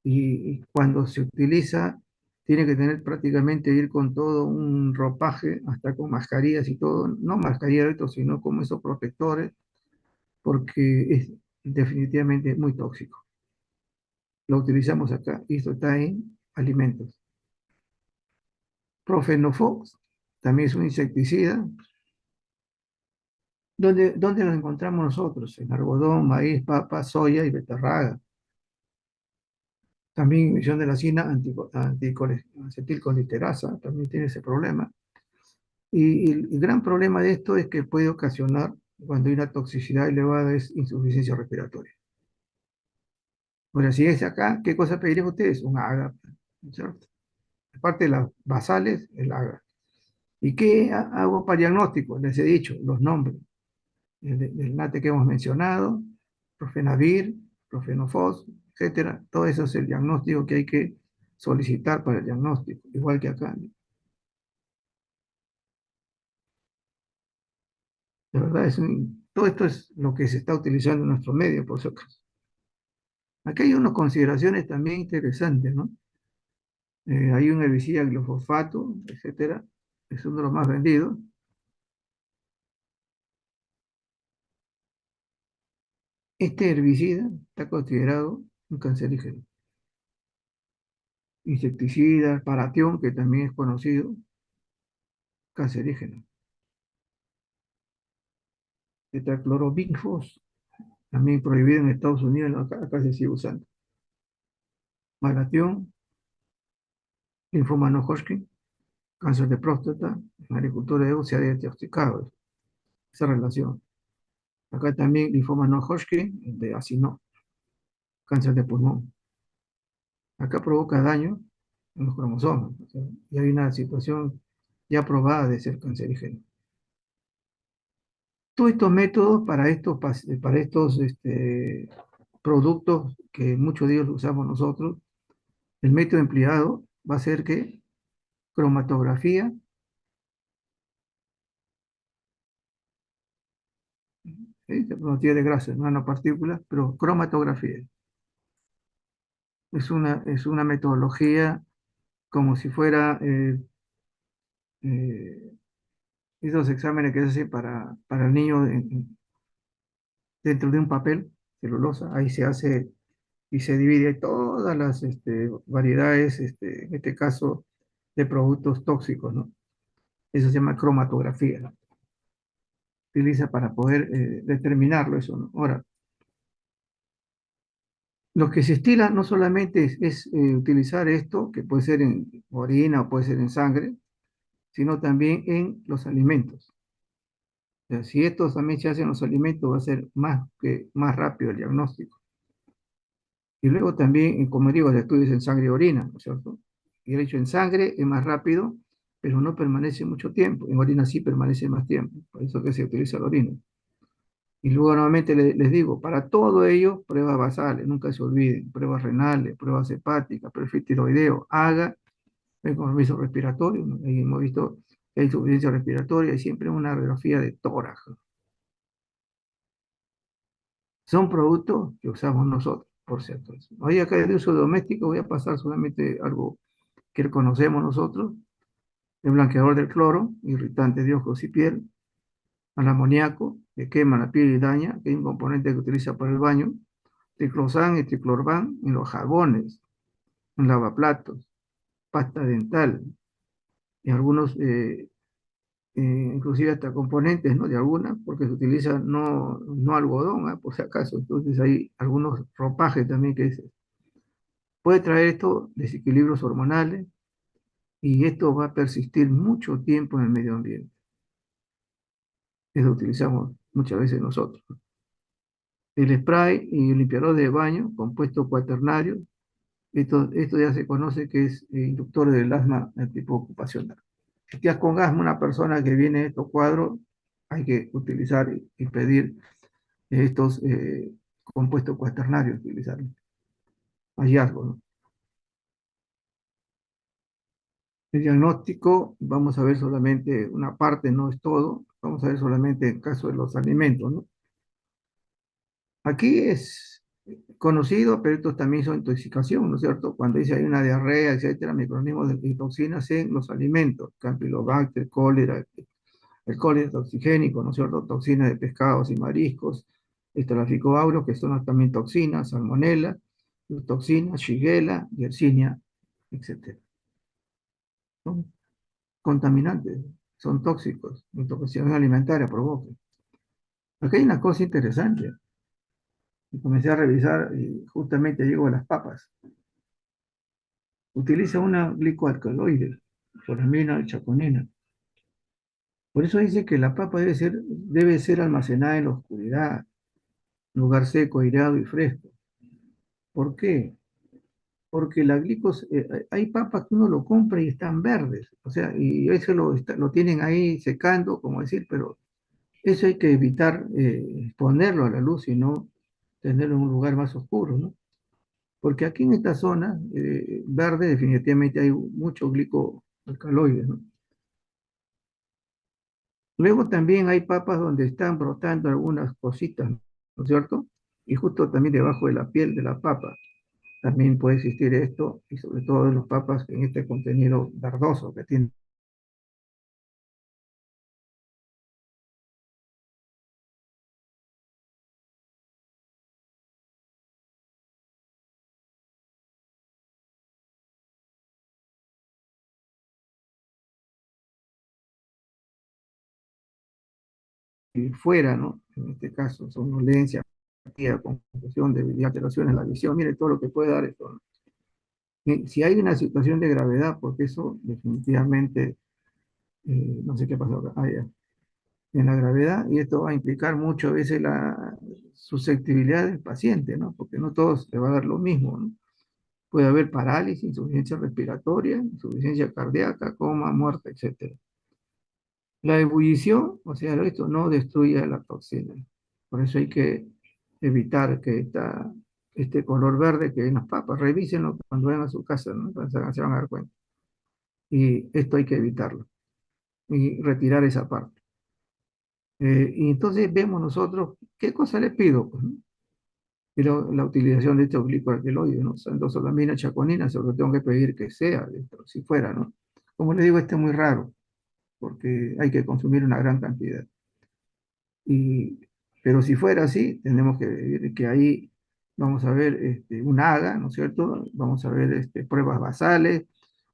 y cuando se utiliza tiene que tener prácticamente ir con todo un ropaje, hasta con mascarillas y todo, no mascarillas de estos, sino como esos protectores, porque es definitivamente muy tóxico. Lo utilizamos acá y esto está en alimentos. Profenofox también es un insecticida. ¿Dónde lo encontramos nosotros? En algodón, maíz, papa, soya y beterraga. También emisión de la cina acetilcoliterasa, también tiene ese problema. Y el gran problema de esto es que puede ocasionar, cuando hay una toxicidad elevada, es insuficiencia respiratoria. Bueno, si es acá, ¿qué cosa pedirían ustedes? Un AGA, ¿no es cierto? Aparte de las basales, el AGA. ¿Y qué hago para diagnóstico? Les he dicho los nombres del NATE que hemos mencionado, Profenavir, Profenofos, etcétera. Todo eso es el diagnóstico que hay que solicitar para el diagnóstico, igual que acá. De verdad, todo esto es lo que se está utilizando en nuestro medio, por si acaso. Aquí hay unas consideraciones también interesantes, ¿no? Hay un herbicida glifosfato, etcétera, es uno de los más vendidos. Este herbicida está considerado un cancerígeno. Insecticida, paratión, que también es conocido, cancerígeno. Tetracloropinfos, también prohibido en Estados Unidos, acá se sigue usando. Malatión, linfoma no Hodgkin, cáncer de próstata, en agricultura de se ha diagnosticado esa relación. Acá también linfoma no Hodgkin, de asino, cáncer de pulmón. Acá provoca daño en los cromosomas. O sea, y hay una situación ya probada de ser cancerígena. Todos estos métodos para estos productos que muchos de ellos los usamos nosotros, el método empleado va a ser que cromatografía, ¿sí? No tiene grasa, nanopartículas, pero cromatografía. Es una metodología como si fuera eh, esos exámenes que se hacen para el niño dentro de un papel, celulosa, ahí se hace y se divide todas las variedades, en este caso, de productos tóxicos, ¿no? Eso se llama cromatografía, ¿no? Utiliza para poder determinarlo eso, ¿no? Ahora, lo que se estila no solamente es utilizar esto, que puede ser en orina o puede ser en sangre, sino también en los alimentos. O sea, si esto también se hace en los alimentos, va a ser más rápido el diagnóstico. Y luego también, como digo, el estudio es en sangre y orina, ¿no es cierto? Y el hecho en sangre es más rápido, pero no permanece mucho tiempo. En orina sí permanece más tiempo, por eso que se utiliza la orina. Y luego nuevamente les digo, para todo ello, pruebas basales, nunca se olviden, pruebas renales, pruebas hepáticas, perfil tiroideo, haga el compromiso respiratorio, ¿no? Ahí hemos visto que hay insuficiencia respiratoria y siempre una radiografía de tórax. Son productos que usamos nosotros, por cierto. Hoy acá de uso doméstico voy a pasar solamente algo que conocemos nosotros, el blanqueador del cloro, irritante de ojos y piel, al amoníaco, que quema la piel y daña, que es un componente que utiliza para el baño, triclosan y triclorban en los jabones, en lavaplatos, pasta dental, y algunos, inclusive hasta componentes, ¿no? De algunas, porque se utiliza no algodón, ¿ah? Por si acaso. Entonces hay algunos ropajes también puede traer esto desequilibrios hormonales y esto va a persistir mucho tiempo en el medio ambiente. Eso utilizamos muchas veces nosotros. El spray y el limpiador de baño, compuesto cuaternario, esto ya se conoce que es inductor del asma de tipo ocupacional. Si te das con asma una persona que viene de estos cuadros, hay que utilizar y pedir estos compuestos cuaternarios, utilizar hallazgos, ¿no? El diagnóstico, vamos a ver solamente una parte, no es todo, vamos a ver solamente el caso de los alimentos, ¿no? Aquí es conocido, pero estos también son intoxicación, ¿no es cierto? Cuando dice hay una diarrea, etcétera, microorganismos de toxinas en los alimentos, Campylobacter, cólera, el cólera toxigénico, ¿no es cierto? Toxinas de pescados y mariscos, Staphylococcus aureus, que son también toxinas, salmonella, toxinas, Shigella, Yersinia, etcétera. Son contaminantes, son tóxicos, intoxicación alimentaria provoca. Aquí hay una cosa interesante. Y comencé a revisar y justamente llego a las papas. Utiliza una glicoalcaloide, foramina chaconina. Por eso dice que la papa debe ser almacenada en la oscuridad, lugar seco, aireado y fresco. ¿Por qué? Porque hay papas que uno lo compra y están verdes, o sea, y eso lo tienen ahí secando, como decir, pero eso hay que evitar ponerlo a la luz y no tenerlo en un lugar más oscuro, ¿no? Porque aquí en esta zona verde definitivamente hay mucho glicoalcaloides, ¿no? Luego también hay papas donde están brotando algunas cositas, ¿no es cierto? Y justo también debajo de la piel de la papa también puede existir esto, y sobre todo en los papas en este contenido verdoso que tiene. Fuera, ¿no? En este caso, somnolencia, apatía, confusión, debilidad, alteraciones en la visión, mire todo lo que puede dar esto, ¿no? Y si hay una situación de gravedad, porque eso definitivamente, no sé qué pasó acá, en la gravedad, y esto va a implicar muchas veces la susceptibilidad del paciente, ¿no? Porque no todos le va a dar lo mismo, ¿no? Puede haber parálisis, insuficiencia respiratoria, insuficiencia cardíaca, coma, muerte, etcétera. La ebullición, o sea, esto no destruye la toxina. Por eso hay que evitar que este color verde que hay en las papas, revísenlo cuando vayan a su casa, ¿no? Se van a dar cuenta. Y esto hay que evitarlo y retirar esa parte. Y entonces vemos nosotros qué cosa le pido, pues, ¿no? Y la utilización de estos glicoaldehidos, ¿no? Sandosolamina, chaconina, sobre todo tengo que pedir que sea de esto, si fuera, ¿no? Como le digo, este es muy raro, porque hay que consumir una gran cantidad. Y, pero si fuera así, tenemos que ver que ahí vamos a ver un AGA, ¿no es cierto? Vamos a ver pruebas basales,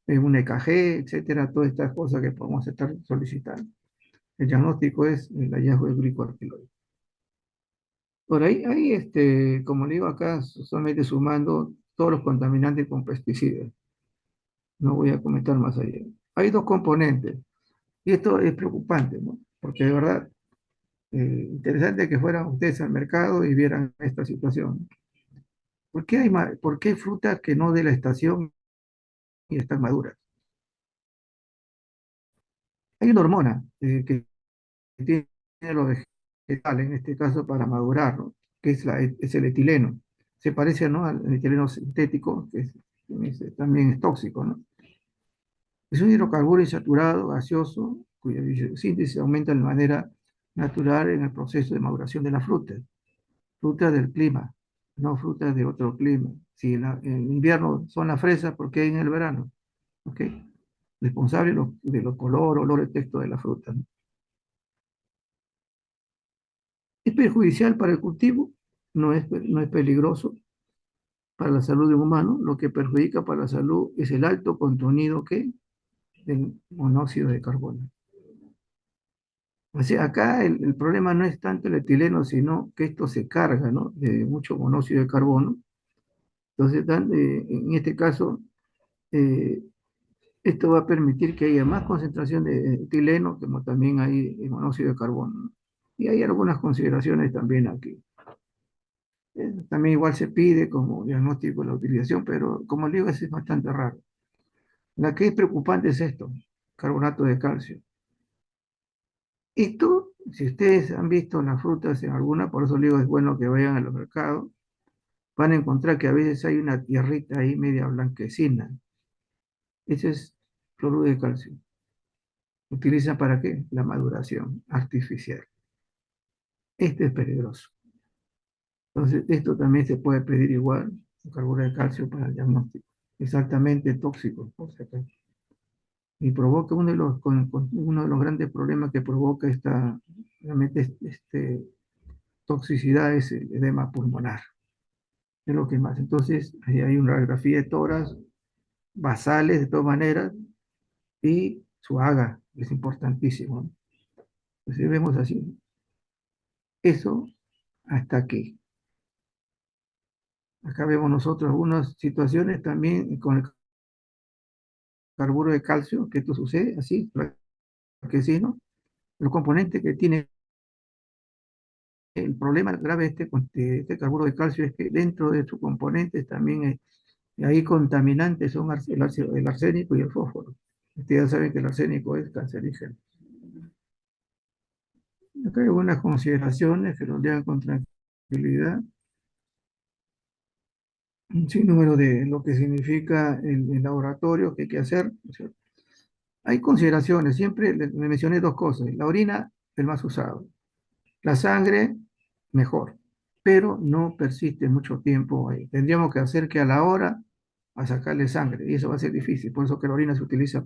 un EKG, etcétera, todas estas cosas que podemos estar solicitando. El diagnóstico es el hallazgo de glicoalquiloide. Por ahí, como le digo acá, solamente sumando todos los contaminantes con pesticidas. No voy a comentar más allá. Hay dos componentes, y esto es preocupante, ¿no? Porque de verdad, interesante que fueran ustedes al mercado y vieran esta situación. ¿Por qué hay frutas que no de la estación y están maduras? Hay una hormona que tiene los vegetales, en este caso para madurar, ¿no? Que es el etileno. Se parece, ¿no?, al etileno sintético, también es tóxico, ¿no? Es un hidrocarburo insaturado, gaseoso, cuya síntesis aumenta de manera natural en el proceso de maduración de la fruta. Frutas del clima, no frutas de otro clima. Si en invierno son las fresas, ¿por qué en el verano? ¿Ok? Responsable de los color, olor y texto de la fruta, ¿no? Es perjudicial para el cultivo, no es peligroso para la salud del humano. Lo que perjudica para la salud es el alto contenido del monóxido de carbono. O sea, acá el problema no es tanto el etileno, sino que esto se carga, ¿no?, de mucho monóxido de carbono. Entonces, en este caso, eh, esto va a permitir que haya más concentración de etileno, como también hay monóxido de carbono, ¿no? Y hay algunas consideraciones también aquí. También igual se pide como diagnóstico la utilización, pero como le digo, es bastante raro. La que es preocupante es esto, carbonato de calcio. Esto, si ustedes han visto las frutas en alguna, por eso le digo, es bueno que vayan a los mercados, van a encontrar que a veces hay una tierrita ahí media blanquecina. Ese es cloruro de calcio. ¿Utiliza para qué? La maduración artificial. Este es peligroso. Entonces, esto también se puede pedir igual, carburo de calcio para el diagnóstico. Exactamente tóxico, por si acaso. Y provoca uno de los grandes problemas que provoca realmente toxicidad es el edema pulmonar. Es lo que más. Entonces, ahí hay una radiografía de toras basales de todas maneras y su AGA, es importantísimo, ¿no? Entonces vemos así. Eso hasta aquí. Acá vemos nosotros algunas situaciones también con el carburo de calcio, que esto sucede así, que sí, ¿no? Los componentes que tiene el problema grave de este carburo de calcio es que dentro de sus componentes también hay contaminantes, son el arsénico y el fósforo. Ustedes ya saben que el arsénico es cancerígeno. Acá hay algunas consideraciones que nos llevan con tranquilidad. Un sinnúmero de lo que significa el laboratorio que hay que hacer, ¿no es cierto? Hay consideraciones, siempre le mencioné dos cosas. La orina, el más usado. La sangre, mejor, pero no persiste mucho tiempo ahí. Tendríamos que hacer que a la hora a sacarle sangre, y eso va a ser difícil, por eso que la orina se utiliza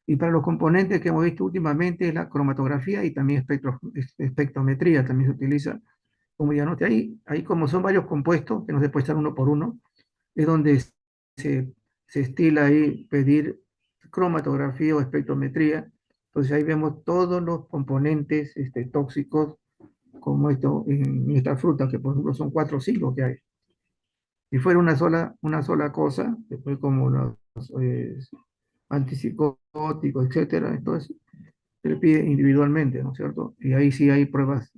y para los componentes que hemos visto últimamente, la cromatografía y también espectrometría también se utiliza como diagnóstico. Ahí como son varios compuestos, que no se puede estar uno por uno, es donde se, se estila ahí pedir cromatografía o espectrometría. Entonces ahí vemos todos los componentes tóxicos como esto en esta fruta, que por ejemplo son 4 o 5 que hay. Si fuera una sola cosa, después como los eh, antipsicóticos, etcétera, entonces se le pide individualmente, ¿no es cierto? Y ahí sí hay pruebas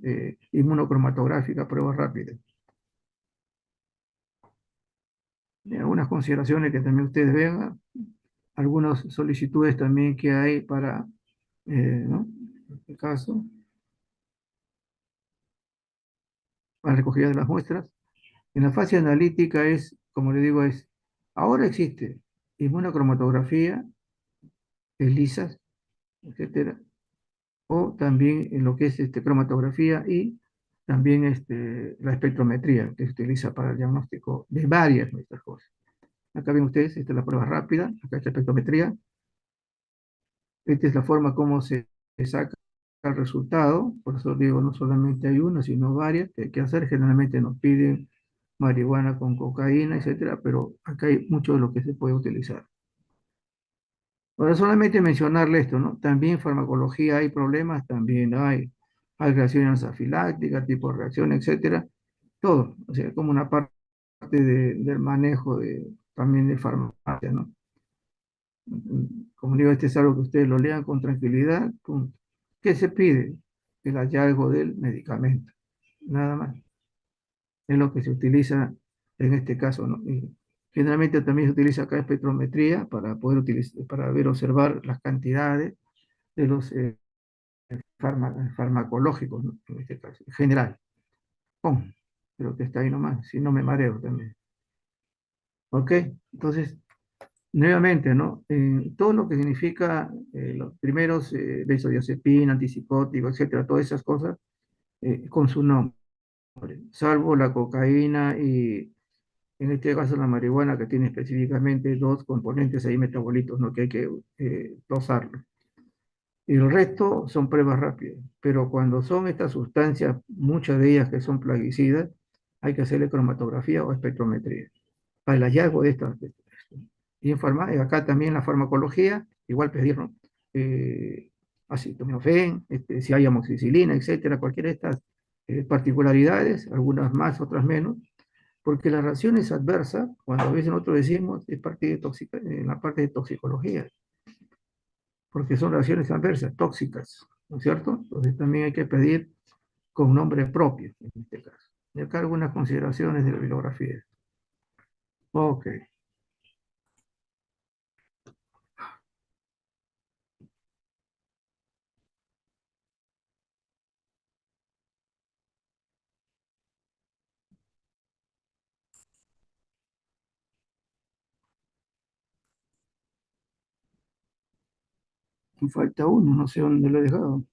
inmunocromatográficas, pruebas rápidas. Y algunas consideraciones que también ustedes vean, algunas solicitudes también que hay para ¿no? En este caso, para recogida de las muestras. En la fase analítica es, como le digo, ahora existe inmunocromatografía, ELISAs, etcétera, o también en lo que es cromatografía y también la espectrometría que se utiliza para el diagnóstico de varias de estas cosas. Acá ven ustedes, esta es la prueba rápida, acá está la espectrometría, esta es la forma como se saca el resultado, por eso digo, no solamente hay una, sino varias que hay que hacer, generalmente nos piden marihuana con cocaína, etcétera, pero acá hay mucho de lo que se puede utilizar. Ahora, solamente mencionarle esto, ¿no? También en farmacología hay problemas, también hay reacciones anafilácticas, tipo de reacción, etcétera, todo, o sea, como una parte del manejo también de farmacia, ¿no? Como digo, este es algo que ustedes lo lean con tranquilidad, punto. ¿Qué se pide? El hallazgo del medicamento, nada más. Es lo que se utiliza en este caso, ¿no? Y generalmente también se utiliza acá espectrometría para poder utilizar, para ver, observar las cantidades de los farmacológicos, ¿no? En este caso, en general. Pum, creo que está ahí nomás, si no me mareo también. ¿Ok? Entonces, nuevamente, ¿no? Todo lo que significa los primeros benzodiazepina, antipsicótico, etcétera, todas esas cosas con su nombre, salvo la cocaína y en este caso la marihuana que tiene específicamente dos componentes ahí metabolitos, ¿no? Que hay que dosarlo. Y el resto son pruebas rápidas, pero cuando son estas sustancias, muchas de ellas que son plaguicidas, hay que hacerle cromatografía o espectrometría para el hallazgo de estas. Y acá también la farmacología, igual pedirnos acetaminofén, si hay amoxicilina, etcétera, cualquiera de estas particularidades, algunas más, otras menos, porque las reacciones adversas, cuando a veces nosotros decimos, es parte de en la parte de toxicología, porque son reacciones adversas, tóxicas, ¿no es cierto? Entonces también hay que pedir con nombre propio, en este caso. Y acá algunas consideraciones de la bibliografía. Ok, me falta uno, no sé dónde lo he dejado.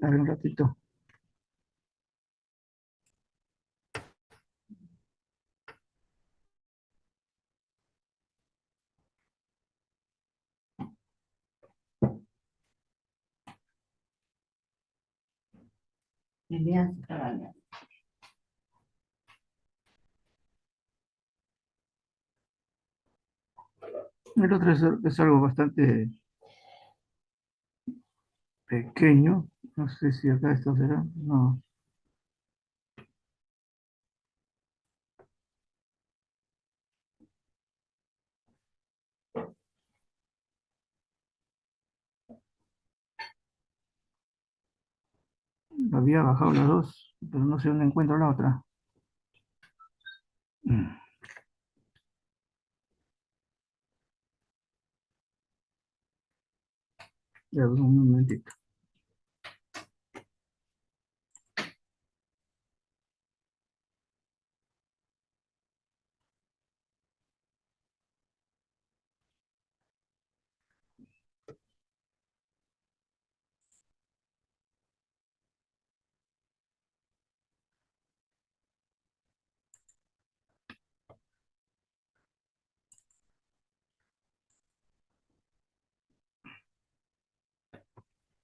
A ver, un ratito. Elias Cabañas. El otro es algo bastante pequeño. No sé si acá esto será. No, había bajado las dos, pero no sé dónde encuentro la otra. Mm, ya, un momentito.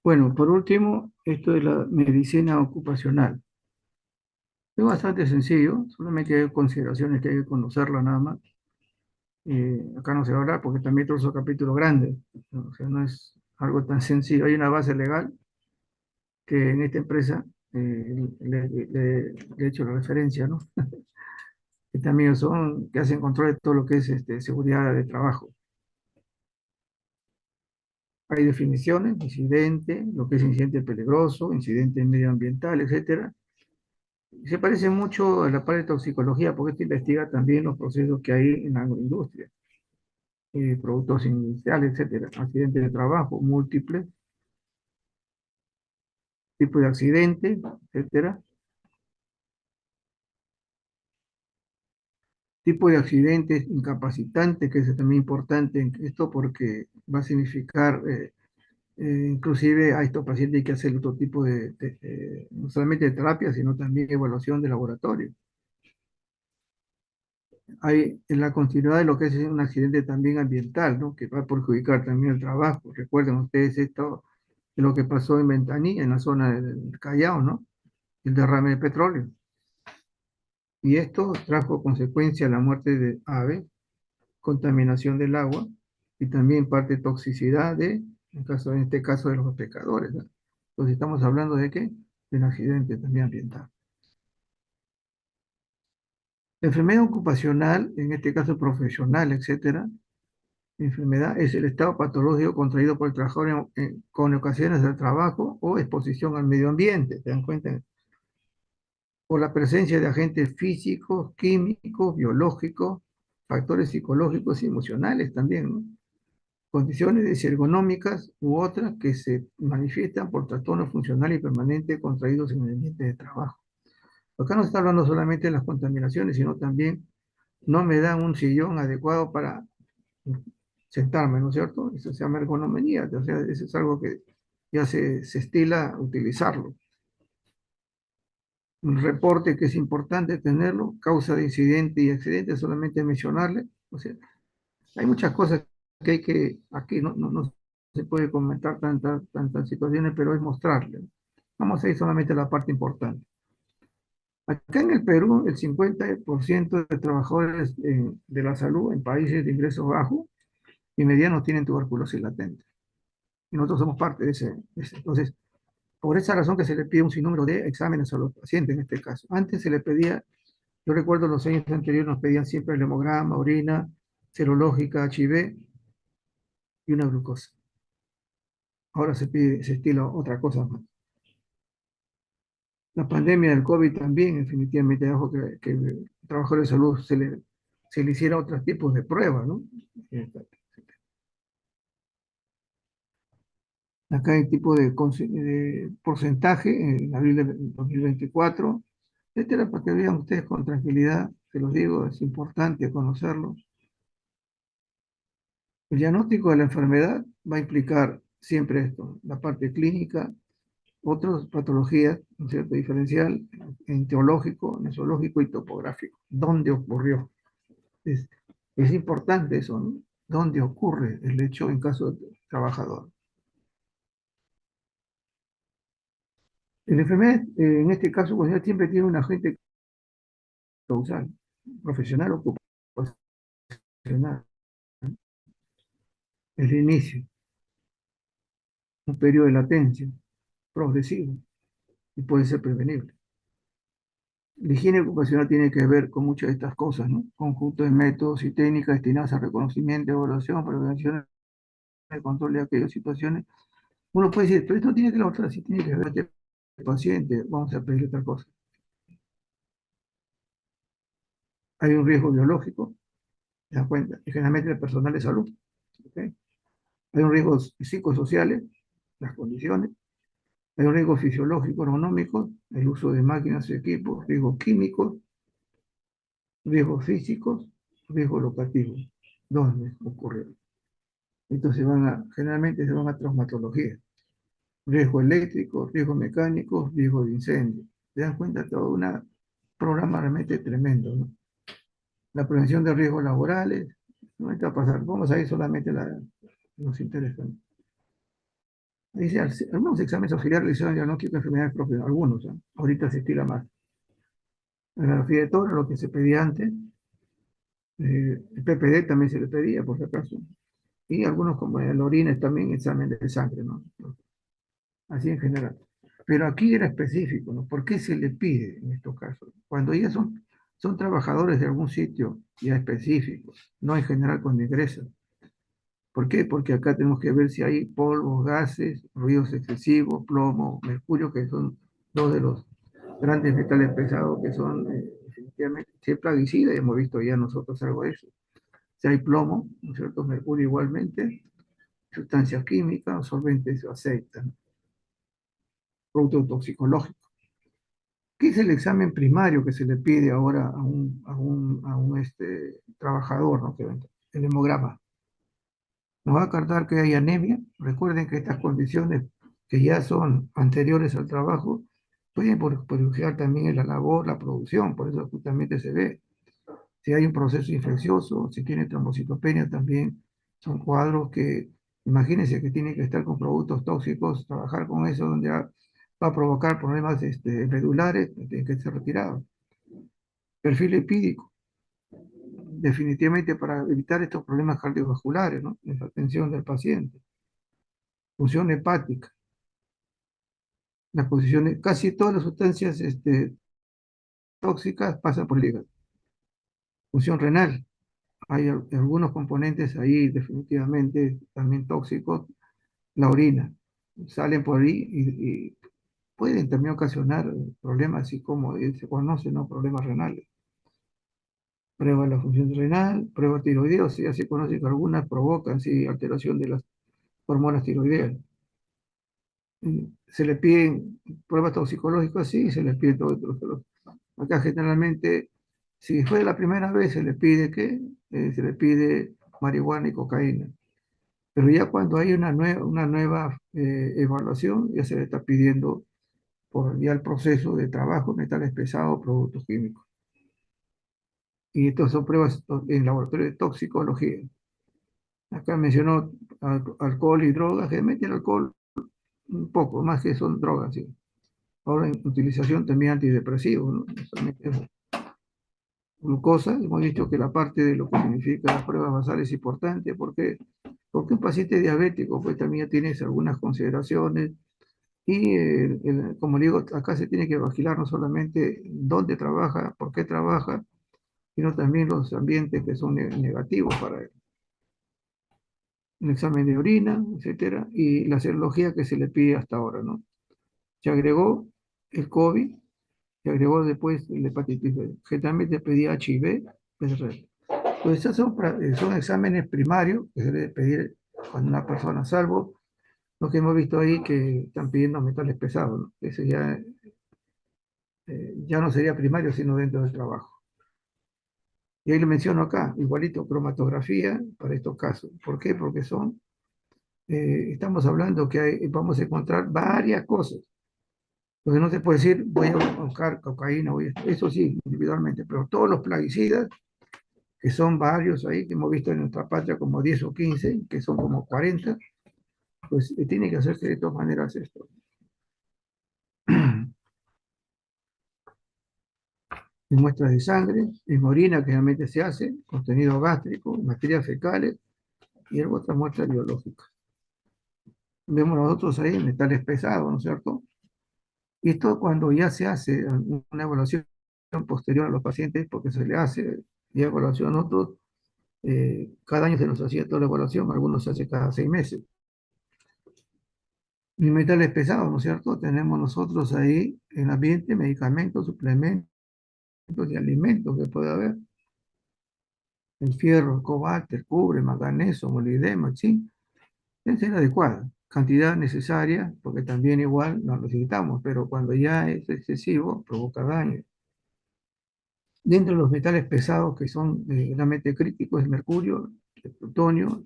Bueno, por último, esto de la medicina ocupacional. Es bastante sencillo, solamente hay consideraciones que hay que conocerla nada más. Acá no se va a hablar porque también todos son capítulos grandes, ¿no? O sea, no es algo tan sencillo. Hay una base legal que en esta empresa le he hecho la referencia, ¿no? Que también que hacen control de todo lo que es seguridad de trabajo. Hay definiciones, incidente, lo que es incidente peligroso, incidente medioambiental, etcétera. Se parece mucho a la parte de toxicología, porque esto investiga también los procesos que hay en la agroindustria, productos industriales, etcétera. Accidentes de trabajo, múltiples, tipos de accidentes, etcétera. Tipo de accidentes incapacitantes, que es también importante en esto porque va a significar, inclusive a estos pacientes hay que hacer otro tipo no solamente de terapia, sino también evaluación de laboratorio. Hay en la continuidad de lo que es un accidente también ambiental, ¿no? Que va a perjudicar también el trabajo. Recuerden ustedes esto, de lo que pasó en Ventanilla, en la zona del Callao, ¿no? El derrame de petróleo. Y esto trajo consecuencia la muerte de aves, contaminación del agua y también parte toxicidad en este caso de los pescadores, ¿no? Entonces estamos hablando de qué? De un accidente también ambiental. La enfermedad ocupacional, en este caso profesional, etcétera, enfermedad es el estado patológico contraído por el trabajador con ocasiones del trabajo o exposición al medio ambiente, ¿se dan cuenta? Por la presencia de agentes físicos, químicos, biológicos, factores psicológicos y emocionales también, ¿no? Condiciones ergonómicas u otras que se manifiestan por trastorno funcional y permanente contraídos en el ambiente de trabajo. Acá no está hablando solamente de las contaminaciones, sino también no me dan un sillón adecuado para sentarme, ¿no es cierto? Eso se llama ergonomía, o sea, eso es algo que ya se estila utilizarlo. Un reporte que es importante tenerlo, causa de incidente y accidente, solamente mencionarle. O sea, hay muchas cosas que hay que, aquí no se puede comentar tantas situaciones, pero es mostrarle. Vamos a ir solamente a la parte importante. Acá en el Perú, el 50% de trabajadores de la salud en países de ingresos bajos y medianos tienen tuberculosis latente. Y nosotros somos parte Entonces, por esa razón que se le pide un sinnúmero de exámenes a los pacientes en este caso. Antes se le pedía, yo recuerdo los años anteriores nos pedían siempre el hemograma, orina, serológica, HIV y una glucosa. Ahora se estila otra cosa más. La pandemia del COVID también definitivamente dejó que el trabajador de salud se le hiciera otros tipos de pruebas, ¿no? Acá hay tipo de porcentaje en abril de 2024, etcétera, para que vean ustedes con tranquilidad, se los digo, es importante conocerlo. El diagnóstico de la enfermedad va a implicar siempre esto, la parte clínica, otras patologías, ¿no es cierto? Diferencial, en teológico, mesológico y topográfico. ¿Dónde ocurrió? Es, es importante eso, ¿no? ¿Dónde ocurre el hecho en caso de trabajador? La enfermedad, en este caso, pues, ya siempre tiene un agente causal, profesional o ocupacional. El inicio, un periodo de latencia, progresivo, y puede ser prevenible. La higiene ocupacional tiene que ver con muchas de estas cosas, ¿no? Conjunto de métodos y técnicas destinadas al reconocimiento, evaluación, prevención, el control de aquellas situaciones. Uno puede decir, pero esto no tiene que ver otra, sí tiene que ver con el paciente, vamos a pedir otra cosa. Hay un riesgo biológico, ¿se dan cuenta? Y generalmente el personal de salud, ¿ok? Hay un riesgo psicosociales, las condiciones. Hay un riesgo fisiológico, ergonómico, el uso de máquinas y equipos, riesgos químicos, riesgos físicos, riesgos locativos. ¿Dónde ocurre? Entonces generalmente se van a traumatología. Riesgo eléctrico, riesgo mecánico, riesgo de incendio. ¿Se dan cuenta? Todo un programa realmente tremendo, ¿no? La prevención de riesgos laborales. No está a pasar. Vamos a ir solamente a nos interesa, ¿no? Dice, algunos exámenes auxiliares realizados en diagnóstico de enfermedades propias, algunos, ¿no? Ahorita se estila más. La radiografía de tórax, lo que se pedía antes, el PPD también se le pedía, por si acaso, y algunos como el orines también, examen de sangre, ¿no? Así en general. Pero aquí era específico, ¿no? ¿Por qué se le pide en estos casos? Cuando ya son trabajadores de algún sitio ya específico, no en general cuando ingresan. ¿Por qué? Porque acá tenemos que ver si hay polvos, gases, ruidos excesivos, plomo, mercurio, que son dos de los grandes metales pesados que son definitivamente, si es plaguicida, hemos visto ya nosotros algo de eso. Si hay plomo, ¿no es cierto? Mercurio igualmente, sustancias químicas, solventes o aceites, ¿no? Producto toxicológico. ¿Qué es el examen primario que se le pide ahora a un trabajador, ¿no? El hemograma. Nos va a cartar que hay anemia. Recuerden que estas condiciones que ya son anteriores al trabajo pueden perjudicar también la labor, la producción, por eso justamente se ve. Si hay un proceso infeccioso, si tiene trombocitopenia también, son cuadros que, imagínense que tienen que estar con productos tóxicos, trabajar con eso donde va a provocar problemas medulares, tiene que ser retirado. Perfil lipídico, definitivamente para evitar estos problemas cardiovasculares, ¿no? La atención del paciente. Función hepática, las posiciones, casi todas las sustancias tóxicas pasan por el hígado. Función renal, hay algunos componentes ahí definitivamente también tóxicos, la orina, salen por ahí y pueden también ocasionar problemas así como se conocen, ¿no? Problemas renales. Prueba de la función renal, prueba tiroideo, ya se conoce que algunas provocan sí, alteración de las hormonas tiroideas. Se le piden pruebas toxicológicas, sí, se les pide todo esto. Acá generalmente, si fue la primera vez, se le pide que se le pide marihuana y cocaína. Pero ya cuando hay una nueva evaluación, ya se le está pidiendo por ya el proceso de trabajo, metales pesados, productos químicos. Y estas son pruebas en laboratorio de toxicología. Acá mencionó alcohol y drogas, generalmente el alcohol un poco, más que son drogas, sí. Ahora en utilización también antidepresivos, ¿no? No solamente glucosa, hemos dicho que la parte de lo que significa las pruebas basales es importante, porque un paciente diabético pues también tiene algunas consideraciones y como digo, acá se tiene que vigilar no solamente dónde trabaja, por qué trabaja, sino también los ambientes que son negativos para él. Un examen de orina, etcétera, y la serología que se le pide hasta ahora, ¿no? Se agregó el COVID, se agregó después la hepatitis B, generalmente pedía HIV, PCR. Pues esos son exámenes primarios que se debe pedir cuando una persona, salvo lo que hemos visto ahí que están pidiendo metales pesados, ¿no? Ese ya no sería primario, sino dentro del trabajo. Y ahí lo menciono acá, igualito, cromatografía para estos casos. ¿Por qué? Porque estamos hablando que vamos a encontrar varias cosas. Entonces no se puede decir, voy a buscar cocaína, eso sí, individualmente, pero todos los plaguicidas, que son varios ahí, que hemos visto en nuestra patria como 10 o 15, que son como 40, pues tiene que hacerse de todas maneras esto. En muestras de sangre, en orina que realmente se hace, contenido gástrico, materias fecales y otras muestras biológicas. Vemos nosotros ahí metales pesados, ¿no es cierto? Y esto cuando ya se hace una evaluación posterior a los pacientes, porque se le hace y evaluación a otros, cada año se nos hacía toda la evaluación, algunos se hace cada 6 meses. Y metales pesados, ¿no es cierto? Tenemos nosotros ahí en el ambiente medicamentos, suplementos y alimentos que puede haber. El fierro, el cobalto, el cobre, manganeso, molibdeno, zinc, debe ser adecuada. Cantidad necesaria, porque también igual lo necesitamos, pero cuando ya es excesivo, provoca daño. Dentro de los metales pesados que son realmente críticos, el mercurio, el plutonio,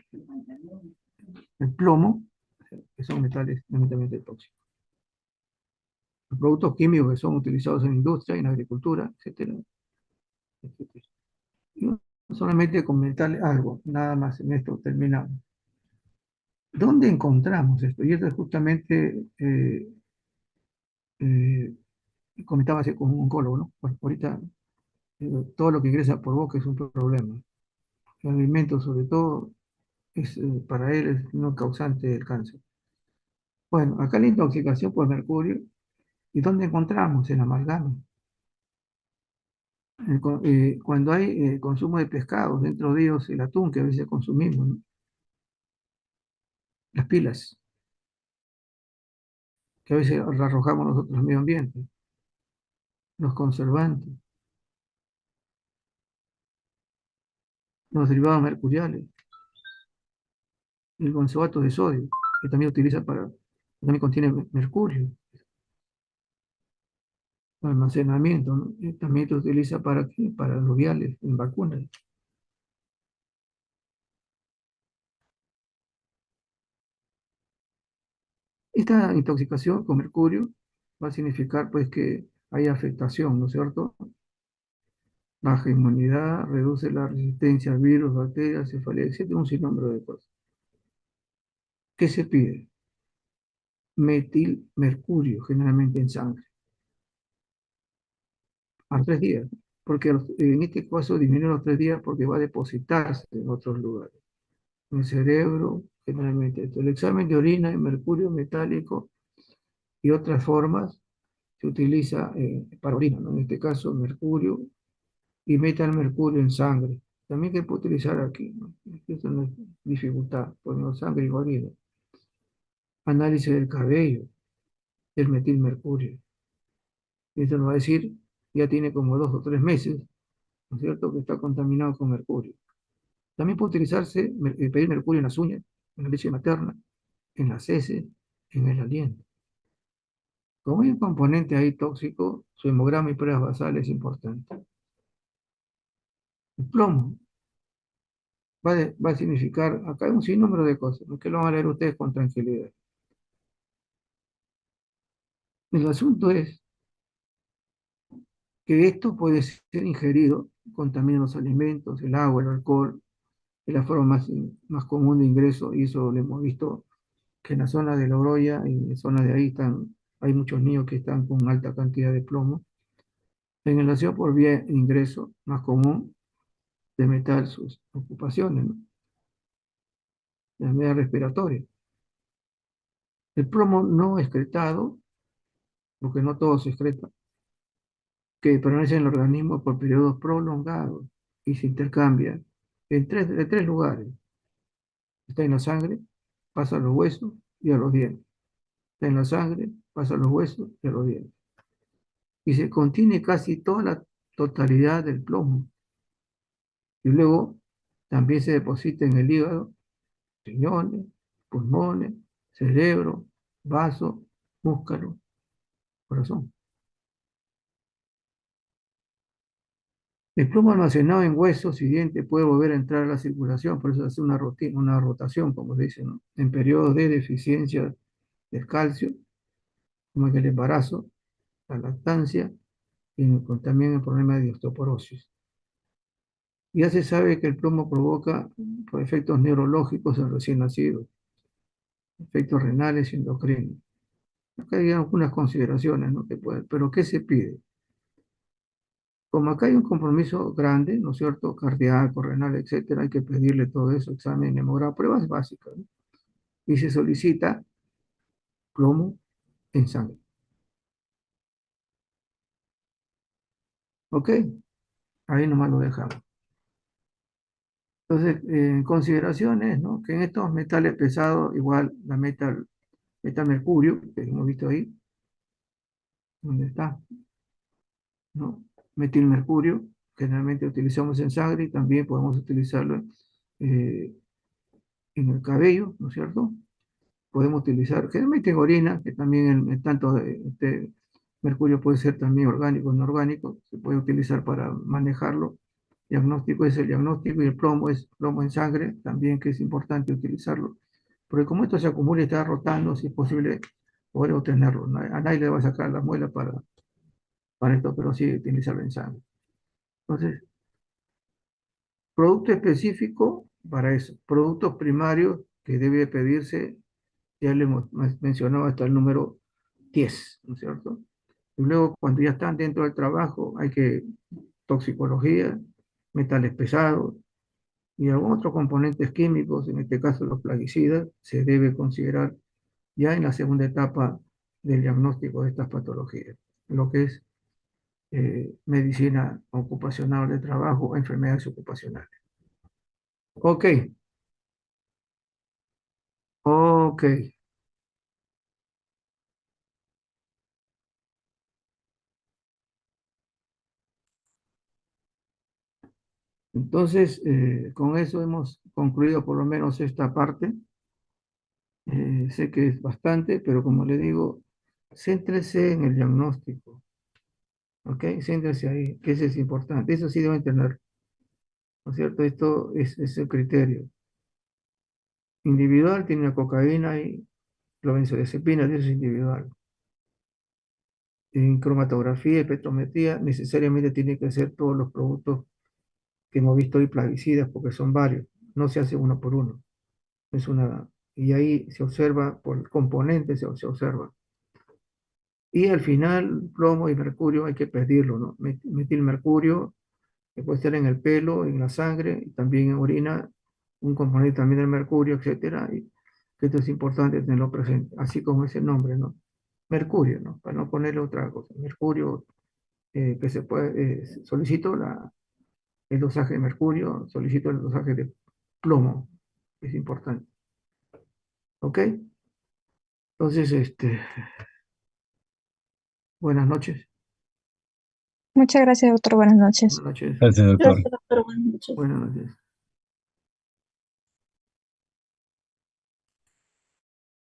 el plomo, que son metales tremendamente tóxicos. Los productos químicos que son utilizados en la industria, en la agricultura, etcétera, etcétera. Y solamente comentarle algo, nada más en esto terminamos. ¿Dónde encontramos esto? Y esto es justamente, eh, comentaba hace con un oncólogo, ¿no? Bueno, ahorita todo lo que ingresa por boca es un problema. El alimento, sobre todo, para él es no causante del cáncer. Bueno, acá la intoxicación por mercurio, ¿y dónde encontramos? En amalgama. Cuando hay consumo de pescados, dentro de ellos el atún que a veces consumimos, ¿no? las pilas, que a veces las arrojamos nosotros al medio ambiente, los conservantes, los derivados mercuriales, el consumato de sodio, que también utiliza también contiene mercurio, para almacenamiento, ¿no? Y también se utiliza para, ¿qué? Para los viales, en vacunas. Esta intoxicación con mercurio va a significar pues que hay afectación, ¿no es cierto? Baja inmunidad, reduce la resistencia a virus, bacterias, cefalea, etcétera, un sinnúmero de cosas. ¿Qué se pide? Metilmercurio, generalmente en sangre, a 3 días, porque en este caso disminuye los 3 días porque va a depositarse en otros lugares, en el cerebro, generalmente. Entonces, el examen de orina de mercurio metálico y otras formas se utiliza para orina, ¿no? En este caso, mercurio y metalmercurio en sangre. También que puede utilizar aquí, ¿no? Esto no es dificultad, ponemos sangre y orina. Análisis del cabello, del metilmercurio. Esto nos va a decir, ya tiene como 2 o 3 meses, ¿no es cierto?, que está contaminado con mercurio. También puede utilizarse, pedir mercurio en las uñas, en la leche materna, en las heces, en el aliento. Como hay un componente ahí tóxico, su hemograma y pruebas basales es importante. El plomo va a significar, acá hay un sinnúmero de cosas, ¿no?, que lo van a leer ustedes con tranquilidad. El asunto es que esto puede ser ingerido, contamina los alimentos, el agua, el alcohol, es la forma más común de ingreso, y eso lo hemos visto que en la zona de Logroña y en la zona de ahí hay muchos niños que están con alta cantidad de plomo. En el ácido por vía de ingreso más común de metal sus ocupaciones, ¿no? Las vías respiratorias. El plomo no excretado, porque no todo se excreta, que permanece en el organismo por periodos prolongados y se intercambia de tres lugares. Está en la sangre, pasa a los huesos y a los dientes. Está en la sangre, pasa a los huesos y a los dientes. Y se contiene casi toda la totalidad del plomo. Y luego también se deposita en el hígado, riñones, pulmones, cerebro, vaso, músculo, corazón. El plomo almacenado en huesos y dientes puede volver a entrar a la circulación, por eso hace una rotación, como se dice, ¿no?, en periodos de deficiencia del calcio, como en el embarazo, la lactancia y también el problema de osteoporosis. Ya se sabe que el plomo provoca por efectos neurológicos en recién nacidos, efectos renales y endocrinos. Acá hay algunas consideraciones, ¿no?, pero ¿qué se pide? Como acá hay un compromiso grande, ¿no es cierto?, cardíaco, renal, etcétera, hay que pedirle todo eso, examen, hemograma, pruebas básicas, ¿no? Y se solicita plomo en sangre. ¿Ok? Ahí nomás lo dejamos. Entonces, en consideraciones, ¿no?, que en estos metales pesados, igual metal mercurio, que hemos visto ahí, ¿dónde está? ¿No? Metilmercurio, generalmente utilizamos en sangre y también podemos utilizarlo eh, en el cabello, ¿no es cierto? Podemos utilizar, generalmente en orina, que también tanto este mercurio puede ser también orgánico, no orgánico, se puede utilizar para manejarlo. Diagnóstico es el diagnóstico, y el plomo es plomo en sangre, también, que es importante utilizarlo. Porque como esto se acumula y está rotando, si es posible poder obtenerlo. A nadie le va a sacar la muela para esto, pero sí utilizarlo en sangre. Entonces, producto específico para eso. Productos primarios que debe pedirse, ya le hemos mencionado hasta el número 10, ¿no es cierto? Y luego, cuando ya están dentro del trabajo, hay que toxicología, metales pesados y algunos otros componentes químicos, en este caso los plaguicidas, se debe considerar ya en la segunda etapa del diagnóstico de estas patologías, lo que es medicina ocupacional de trabajo, enfermedades ocupacionales. Ok, Ok, entonces con eso hemos concluido por lo menos esta parte. Sé que es bastante, pero como le digo, céntrese en el diagnóstico, ¿ok? Céntrese ahí, que eso es importante. Eso sí deben tener, ¿no es cierto? Esto es el criterio. Individual tiene la cocaína y la benzodiazepina, eso es individual. En cromatografía y espectrometría necesariamente tiene que ser todos los productos que hemos visto hoy plaguicidas, porque son varios, no se hace uno por uno. Es una, y ahí se observa por componentes, se observa. Y al final, plomo y mercurio hay que pedirlo, ¿no? Metilmercurio, que puede estar en el pelo, en la sangre, y también en orina, un componente también del mercurio, etcétera, y que esto es importante tenerlo presente, así como ese nombre, ¿no? Mercurio, ¿no? Para no ponerle otra cosa. Mercurio, que se puede, solicito el dosaje de mercurio, solicito el dosaje de plomo, es importante, ¿ok? Entonces, buenas noches, Muchas gracias, doctor. Buenas noches. buenas noches, Gracias, doctor. Gracias, doctor. Buenas noches. buenas noches.